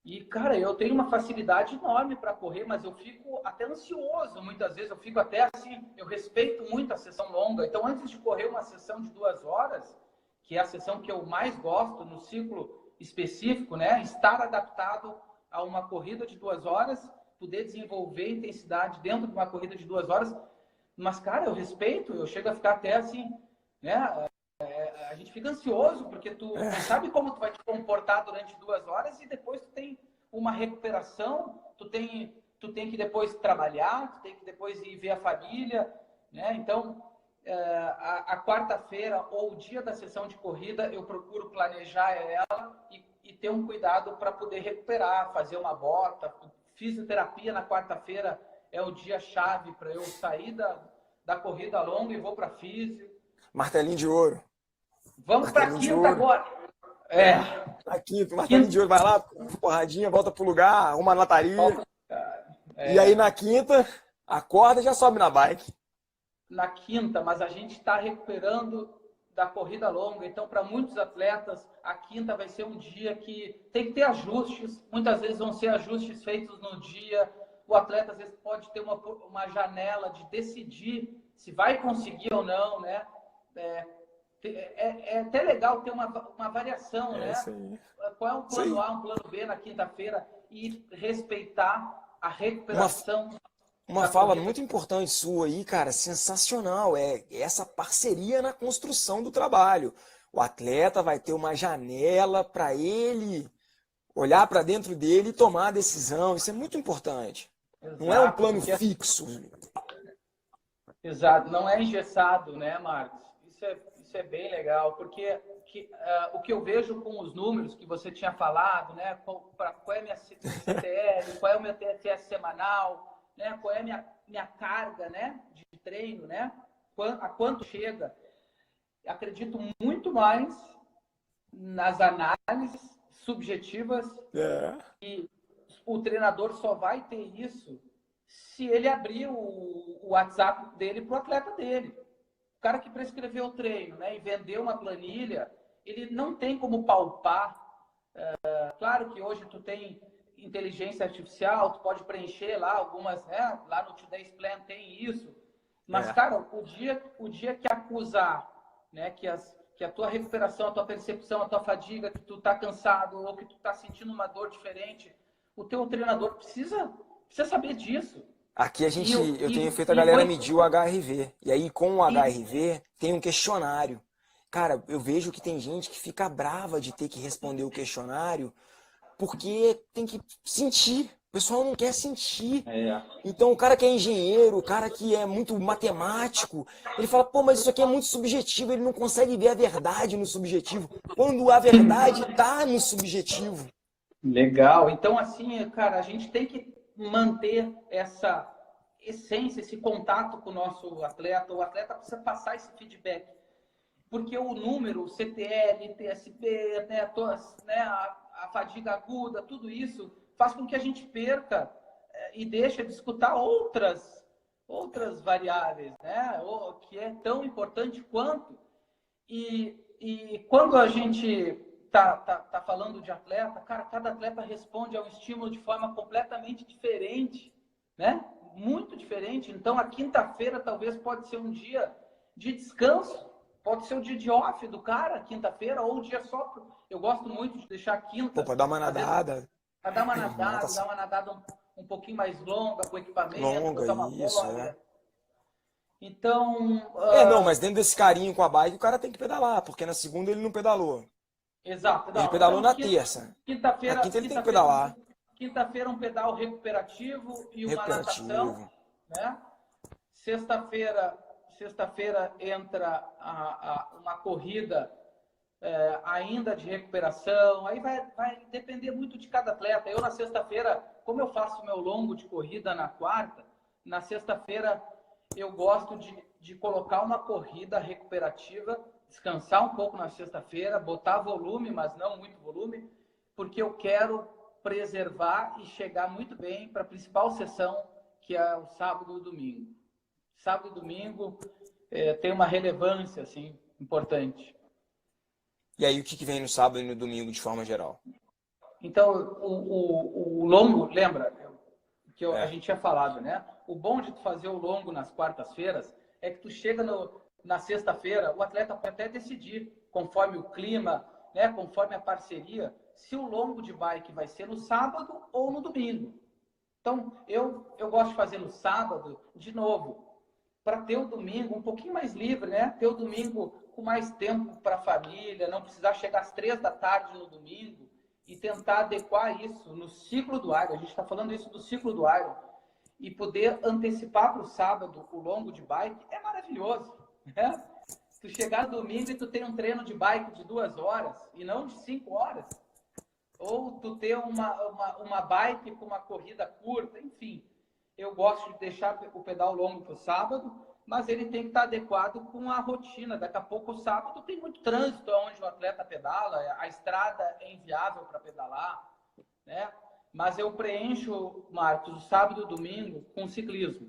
E, cara, eu tenho uma facilidade enorme para correr, mas eu fico até ansioso muitas vezes. Eu fico até assim, eu respeito muito a sessão longa. Então, antes de correr uma sessão de 2 horas, que é a sessão que eu mais gosto no ciclo específico, né? Estar adaptado a uma corrida de 2 horas, poder desenvolver intensidade dentro de uma corrida de 2 horas. Mas, cara, eu respeito, eu chego a ficar até assim, né? A gente fica ansioso porque tu não sabe como tu vai te comportar durante 2 horas e depois tu tem uma recuperação, tu tem que depois trabalhar, tu tem que depois ir ver a família, né? Então, a quarta-feira ou o dia da sessão de corrida, eu procuro planejar ela e ter um cuidado para poder recuperar, fazer uma bota. Fisioterapia na quarta-feira é o dia chave para eu sair da corrida longa e vou para físio. Martelinho de ouro. Vamos para Martelinho de quinta ouro. agora. É, Na quinta, martelinho de quinta. ouro, vai lá, porradinha, volta pro lugar, arruma a lataria. E aí É, na quinta, acorda e já sobe na bike. na quinta, mas a gente está recuperando da corrida longa. Então, para muitos atletas, a quinta vai ser um dia que tem que ter ajustes. Muitas vezes vão ser ajustes feitos no dia. O atleta, às vezes, pode ter uma janela de decidir se vai conseguir ou não, né? É, é até legal ter uma variação, É né? isso aí. Qual é um Isso plano aí. A, um plano B na quinta-feira e respeitar a Uma, recuperação uma da fala corrida. muito importante sua aí, cara, sensacional. É essa parceria na construção do trabalho. O atleta vai ter uma janela para ele olhar para dentro dele e tomar a decisão. Isso é muito importante. Não é um Exato, plano porque fixo. exato, não é engessado, né, Marcos? Isso é bem legal, porque o que eu vejo com os números que você tinha falado, né? Qual é a minha CTL, qual é o meu TSS semanal, né? Qual é a minha carga, né, de treino, né? A quanto chega? Acredito muito mais nas análises subjetivas. É, O treinador só vai ter isso se ele abrir o WhatsApp dele para o atleta dele. O cara que prescreveu o treino, né, e vendeu uma planilha, ele não tem como palpar. Claro que hoje tu tem inteligência artificial, tu pode preencher lá algumas, né, lá no Today's Plan tem isso. Mas, é. cara, o dia que acusar, né, que a tua recuperação, a tua percepção, a tua fadiga, que tu tá cansado ou que tu tá sentindo uma dor diferente, o teu treinador precisa saber disso. Aqui E, eu tenho feito a e vou galera medir o HRV. E aí com o e, HRV tem um questionário. Cara, eu vejo que tem gente que fica brava de ter que responder o questionário porque tem que sentir. O pessoal não quer sentir. é, Então o cara que é engenheiro, o cara que é muito matemático, ele fala, pô, mas isso aqui é muito subjetivo, ele não consegue ver a verdade no subjetivo. Quando a verdade tá no subjetivo. legal. Então, assim, cara, a gente tem que manter essa essência, esse contato com o nosso atleta. O atleta precisa passar esse feedback. Porque o número, o CTL, TSP, né, a fadiga aguda, tudo isso faz com que a gente perca e deixe de escutar outras variáveis, né, que é tão importante quanto. E quando a gente tá falando de atleta, cara, cada atleta responde ao estímulo de forma completamente diferente, né? Muito diferente. Então, a quinta-feira talvez pode ser um dia de descanso, pode ser o dia de off do cara, quinta-feira, ou um dia só. Eu gosto muito de deixar Pô, quinta, pra dar uma às vezes, nadada, para dar uma uma nadada, natação dar uma nadada um pouquinho mais longa com equipamento, longa, botar uma isso, boia. Então, Não, mas dentro desse carinho com a bike, o cara tem que pedalar, porque na segunda ele não pedalou. exato. Ele Não, pedalou então, na terça. Na quinta-feira, quinta ele tem que pedalar. quinta-feira um pedal recuperativo e uma natação, Recuperativo. né? Sexta-feira, sexta-feira entra uma corrida ainda de recuperação. Aí vai depender muito de cada atleta. Eu na sexta-feira, como eu faço meu longo de corrida na quarta, na sexta-feira eu gosto de colocar uma corrida recuperativa, descansar um pouco na sexta-feira, botar volume, mas não muito volume, porque eu quero preservar e chegar muito bem para a principal sessão, que é o sábado e o domingo. Sábado e domingo tem uma relevância assim importante. E aí o que vem no sábado e no domingo de forma geral? Então, o longo, lembra que a É. gente tinha falado, né? O bom de tu fazer o longo nas quartas-feiras é que tu chega na sexta-feira, o atleta pode até decidir, conforme o clima, né? Conforme a parceria, se o longo de bike vai ser no sábado ou no domingo. Então, eu gosto de fazer no sábado, de novo, para ter o domingo um pouquinho mais livre, né? Ter o domingo com mais tempo para a família, não precisar chegar às 3 da tarde no domingo e tentar adequar isso no ciclo do Iron. A gente está falando isso do ciclo do Iron. E poder antecipar para o sábado o longo de bike é maravilhoso, né? Tu chegar no domingo e tu tem um treino de bike de 2 horas e não de 5 horas. Ou tu ter uma bike com uma corrida curta, enfim. Eu gosto de deixar o pedal longo para o sábado, mas ele tem que estar adequado com a rotina. Daqui a pouco, o sábado, tem muito trânsito onde o atleta pedala, a estrada é inviável para pedalar, né? Mas eu preencho, Marcos, o sábado e o domingo com ciclismo.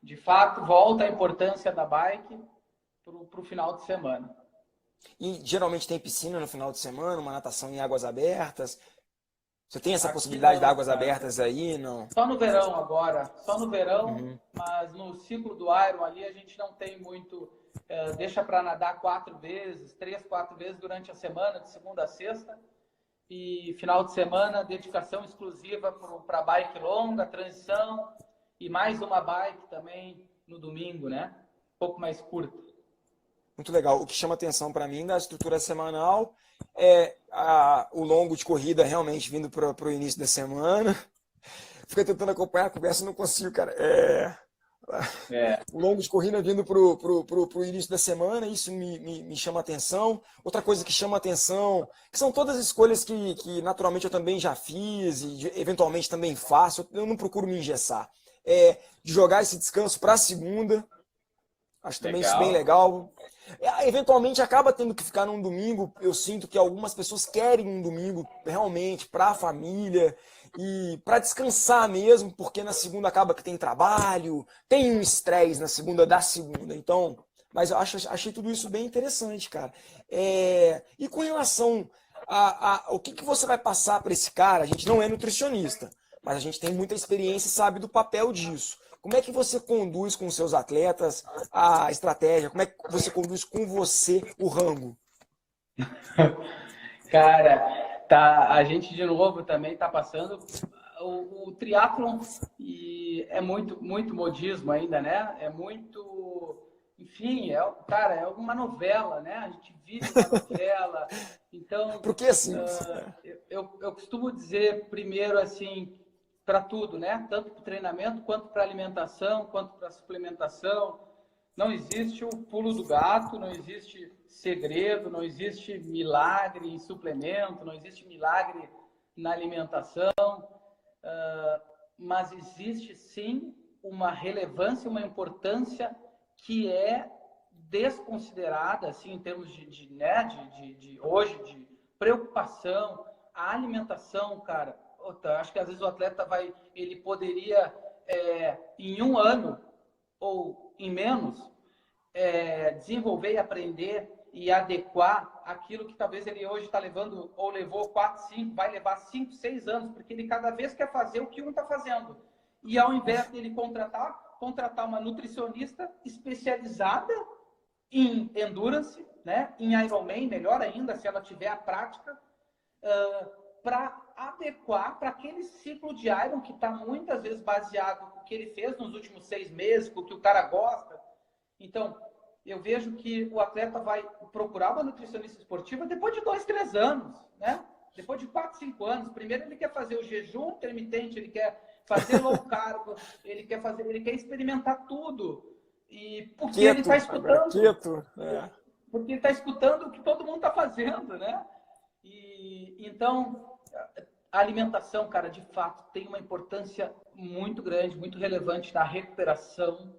De fato, volta a importância da bike para o final de semana. E geralmente tem piscina no final de semana, uma natação em águas abertas. Você tem essa Aqui possibilidade de não, águas cara. abertas aí? Não. Só no verão agora, só no verão, Uhum. mas no ciclo do Iron ali a gente não tem muito. Deixa para nadar 4 vezes, 3, 4 vezes durante a semana, de segunda a sexta. E final de semana, dedicação exclusiva para bike longa, transição e mais uma bike também no domingo, né? Um pouco mais curta. Muito legal. O que chama atenção para mim da estrutura semanal é o longo de corrida realmente vindo para o início da semana. Fica tentando acompanhar a conversa e não consigo, cara. É. O longo de corrida vindo pro início da semana, isso me chama atenção. Outra coisa que chama atenção, que são todas escolhas que naturalmente eu também já fiz e eventualmente também faço, eu não procuro me engessar. De jogar esse descanso para a segunda, acho também isso bem Legal. legal. Eventualmente acaba tendo que ficar num domingo. Eu sinto que algumas pessoas querem um domingo realmente para a família e para descansar mesmo, porque na segunda acaba que tem trabalho, tem um estresse na segunda da segunda. Então, mas eu achei tudo isso bem interessante, cara. E com relação o que você vai passar para esse cara? A gente não é nutricionista, mas a gente tem muita experiência e sabe do papel disso. Como é que você conduz com os seus atletas a estratégia? Como é que você conduz com você o rango? Cara, a gente de novo também está passando o triatlon e é muito modismo ainda, né? É muito, enfim, cara, é uma novela, né? A gente vive uma novela. Então, Porque assim, eu costumo dizer primeiro assim para tudo, né? Tanto para o treinamento quanto para alimentação, quanto para suplementação. Não existe o pulo do gato, não existe segredo, não existe milagre em suplemento, não existe milagre na alimentação, mas existe sim uma relevância, uma importância que é desconsiderada, assim, em termos né, de hoje, de preocupação. A alimentação, cara, acho que às vezes o atleta ele poderia, em um ano ou em menos, desenvolver e aprender e adequar aquilo que talvez ele hoje está levando, ou levou 4, 5, vai levar 5, 6 anos, porque ele cada vez quer fazer o que um está fazendo. E ao invés dele contratar uma nutricionista especializada em endurance, né, em Ironman, melhor ainda, se ela tiver a prática, para adequar para aquele ciclo de Iron que está muitas vezes baseado no que ele fez nos últimos 6 meses, com o que o cara gosta. Então, eu vejo que o atleta vai procurar uma nutricionista esportiva depois de 2, 3 anos, né? Depois de 4, 5 anos. Primeiro ele quer fazer o jejum intermitente, ele quer fazer low carb, ele quer experimentar tudo. E porque ele está escutando. Porque ele está escutando o que todo mundo está fazendo, né? E então a alimentação, cara, de fato tem uma importância muito grande, muito relevante na recuperação,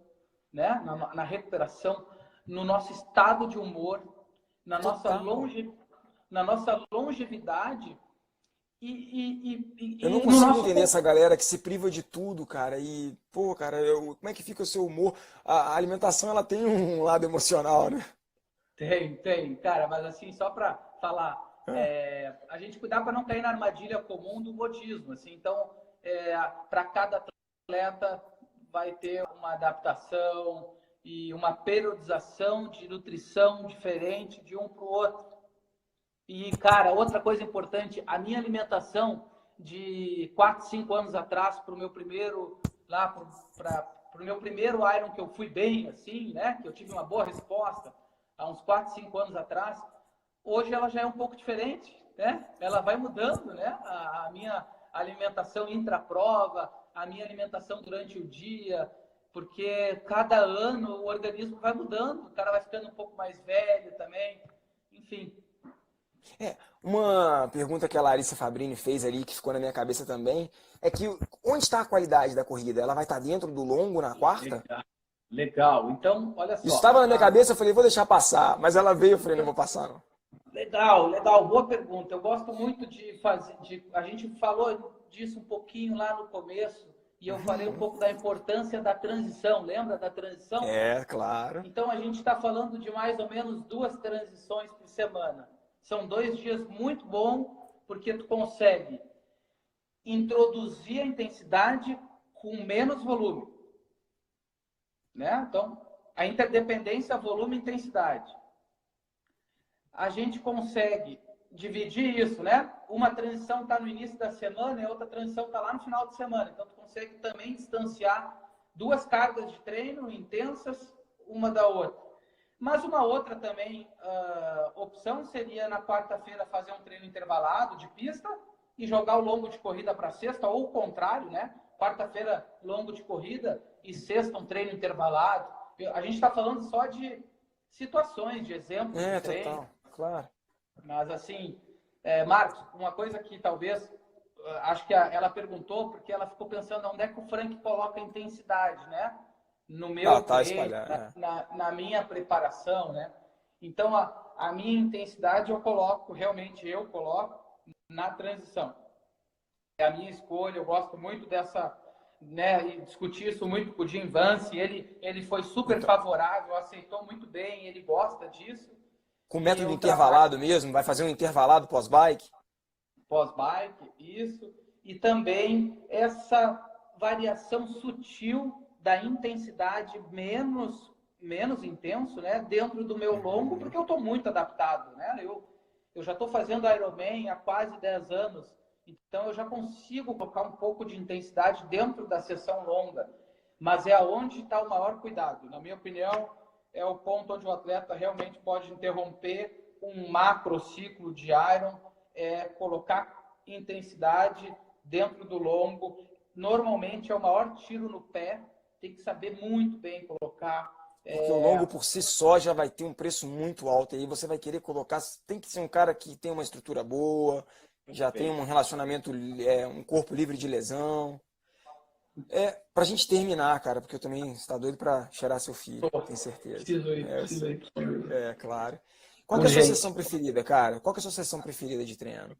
né? Na recuperação, no nosso estado de humor, na nossa longevidade. Eu não consigo entender essa galera que se priva de tudo, cara. E, pô, cara, como é que fica o seu humor? A alimentação, ela tem um lado emocional, né? Tem, cara, mas assim, só para falar, a gente cuidar para não cair na armadilha comum do modismo, assim, então, para cada atleta vai ter uma adaptação e uma periodização de nutrição diferente de um para o outro. E, cara, outra coisa importante, a minha alimentação de 4, 5 anos atrás, para o meu primeiro, pro meu primeiro Iron, que eu fui bem, assim, né, que eu tive uma boa resposta, há uns 4, 5 anos atrás, hoje ela já é um pouco diferente, né? Ela vai mudando, né? A minha alimentação intra-prova, a minha alimentação durante o dia, porque cada ano o organismo vai mudando, o cara vai ficando um pouco mais velho também, enfim. Uma pergunta que a Larissa Fabrini fez ali, que ficou na minha cabeça também, é que onde está a qualidade da corrida? Ela vai estar dentro do longo na quarta? Legal. Então, olha só. Isso estava na minha cabeça, eu falei, vou deixar passar. Mas ela veio, eu falei, não vou passar, não. Legal. Boa pergunta. Eu gosto muito de fazer... a gente falou disso um pouquinho lá no começo, e eu falei um pouco da importância da transição. Lembra da transição? Claro. Então, a gente está falando de mais ou menos 2 transições por semana. São 2 dias muito bons, porque tu consegue introduzir a intensidade com menos volume. Né? Então, a interdependência, volume e intensidade. A gente consegue dividir isso, né? Uma transição está no início da semana e a outra transição está lá no final de semana. Então, tu consegue também distanciar 2 cargas de treino intensas uma da outra. Mas uma outra também opção seria na quarta-feira fazer um treino intervalado de pista e jogar o longo de corrida para sexta, ou o contrário, né? Quarta-feira, longo de corrida e sexta, um treino intervalado. A gente está falando só de situações, de exemplos de treino. Total, claro. Mas assim, Marcos, uma coisa que talvez, acho que ela perguntou, porque ela ficou pensando onde é que o Frank coloca a intensidade, né? No meu treino, na minha preparação, né? Então, a minha intensidade eu coloco na transição. É a minha escolha, eu gosto muito dessa, né, e discuti isso muito com o Jim Vance, ele foi super favorável, aceitou muito bem, ele gosta disso. Com método intervalado mesmo, vai fazer um intervalado pós-bike? Pós-bike, isso. E também essa variação sutil da intensidade menos intenso, né, dentro do meu longo, porque eu estou muito adaptado, né? Eu já estou fazendo Ironman há quase 10 anos, então eu já consigo colocar um pouco de intensidade dentro da sessão longa, mas é aonde está o maior cuidado. Na minha opinião, é o ponto onde o atleta realmente pode interromper um macro ciclo de Iron, colocar intensidade dentro do longo. Normalmente é o maior tiro no pé, tem que saber muito bem colocar. Porque o longo por si só já vai ter um preço muito alto. E aí você vai querer colocar. Tem que ser um cara que tem uma estrutura boa, já tem um relacionamento, um corpo livre de lesão. Pra gente terminar, cara, porque eu também está doido pra cheirar seu filho, tenho certeza. Preciso ir. Claro. Qual que é a sua sessão preferida, cara? Qual que é a sua sessão preferida de treino?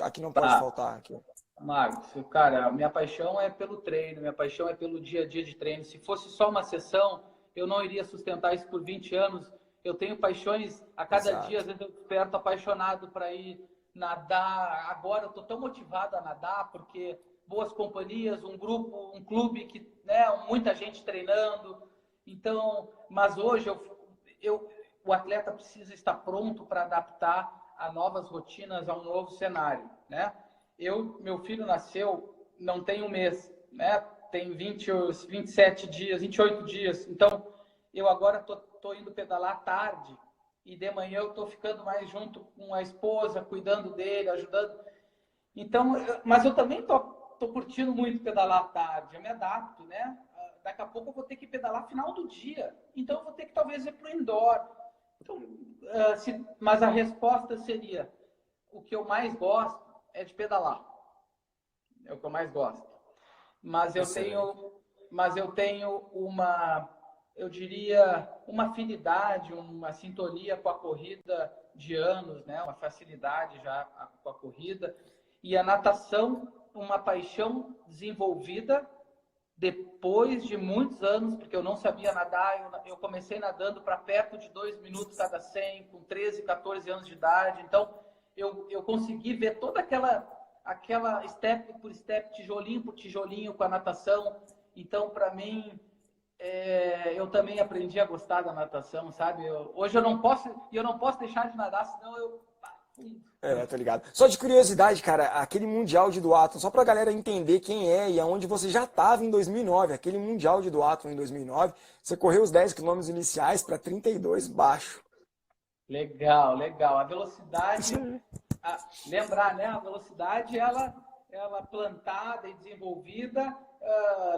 Aqui não pode faltar. Aqui. Marcos, cara, minha paixão é pelo treino, minha paixão é pelo dia a dia de treino. Se fosse só uma sessão, eu não iria sustentar isso por 20 anos. Eu tenho paixões a cada dia, às vezes eu desperto apaixonado para ir nadar. Agora eu estou tão motivado a nadar, porque boas companhias, um grupo, um clube que, né, muita gente treinando. Então, mas hoje o atleta precisa estar pronto para adaptar a novas rotinas, a um novo cenário, né? Meu filho nasceu não tem um mês, né? Tem 27 dias, 28 dias. Então, eu agora tô indo pedalar à tarde e de manhã eu tô ficando mais junto com a esposa, cuidando dele, ajudando. Então, mas eu também tô curtindo muito pedalar à tarde. Eu me adapto, né? Daqui a pouco eu vou ter que pedalar final do dia. Então, eu vou ter que talvez ir para o indoor. Então, mas a resposta seria: o que eu mais gosto é de pedalar. É o que eu mais gosto. Mas eu tenho uma, eu diria, uma afinidade, uma sintonia com a corrida de anos, né? Uma facilidade já com a corrida. E a natação, uma paixão desenvolvida depois de muitos anos, porque eu não sabia nadar. Eu comecei nadando para perto de 2 minutos cada 100, com 13, 14 anos de idade. Então, eu consegui ver toda aquela step por step, tijolinho por tijolinho com a natação. Então, para mim, eu também aprendi a gostar da natação, sabe? Hoje eu não posso deixar de nadar, senão eu... Tô ligado. Só de curiosidade, cara, aquele Mundial de Duatlon, só pra galera entender quem é e aonde você já estava em 2009, aquele Mundial de Duatlon em 2009, você correu os 10 quilômetros iniciais para 32 baixo. Legal, legal. A velocidade, lembrar, né? A velocidade, ela plantada e desenvolvida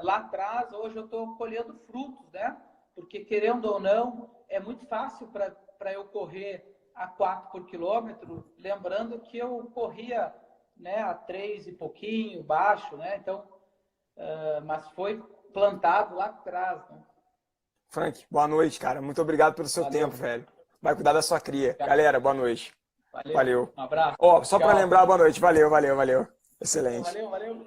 lá atrás. Hoje eu estou colhendo frutos, né? Porque, querendo ou não, é muito fácil para eu correr a 4 por quilômetro, lembrando que eu corria, né, a 3 e pouquinho, baixo, né? Então, mas foi plantado lá atrás, né? Frank, boa noite, cara. Muito obrigado pelo seu tempo, velho. Vai cuidar da sua cria. Galera, boa noite. Valeu. Um abraço. Só para lembrar, boa noite. Valeu. Excelente. Valeu.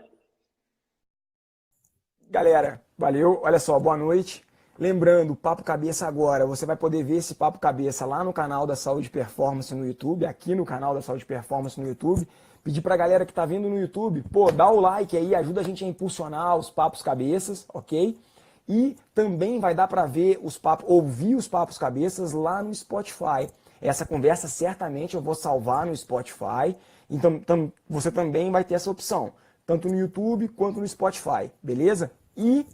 Galera, valeu. Olha só, boa noite. Lembrando, Papo Cabeça agora, você vai poder ver esse Papo Cabeça lá no canal da Saúde e Performance no YouTube, aqui no canal da Saúde e Performance no YouTube. Pedir pra galera que tá vendo no YouTube, dá o like aí, ajuda a gente a impulsionar os Papos Cabeças, ok? E também vai dar para ver ouvir os Papos Cabeças lá no Spotify. Essa conversa certamente eu vou salvar no Spotify, então você também vai ter essa opção, tanto no YouTube quanto no Spotify, beleza? E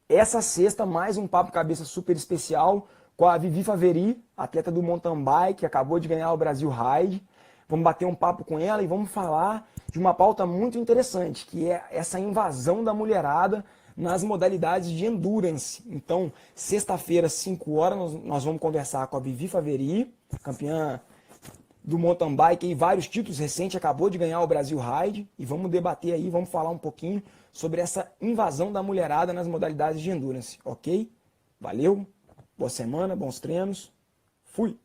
essa sexta, mais um Papo Cabeça super especial com a Vivi Faveri, atleta do mountain bike, que acabou de ganhar o Brasil Ride. Vamos bater um papo com ela e vamos falar de uma pauta muito interessante, que é essa invasão da mulherada nas modalidades de endurance. Então, sexta-feira, 5 horas, nós vamos conversar com a Vivi Faveri, campeã do mountain bike e vários títulos recentes, acabou de ganhar o Brasil Ride, e vamos debater aí, vamos falar um pouquinho sobre essa invasão da mulherada nas modalidades de endurance, ok? Valeu, boa semana, bons treinos, fui!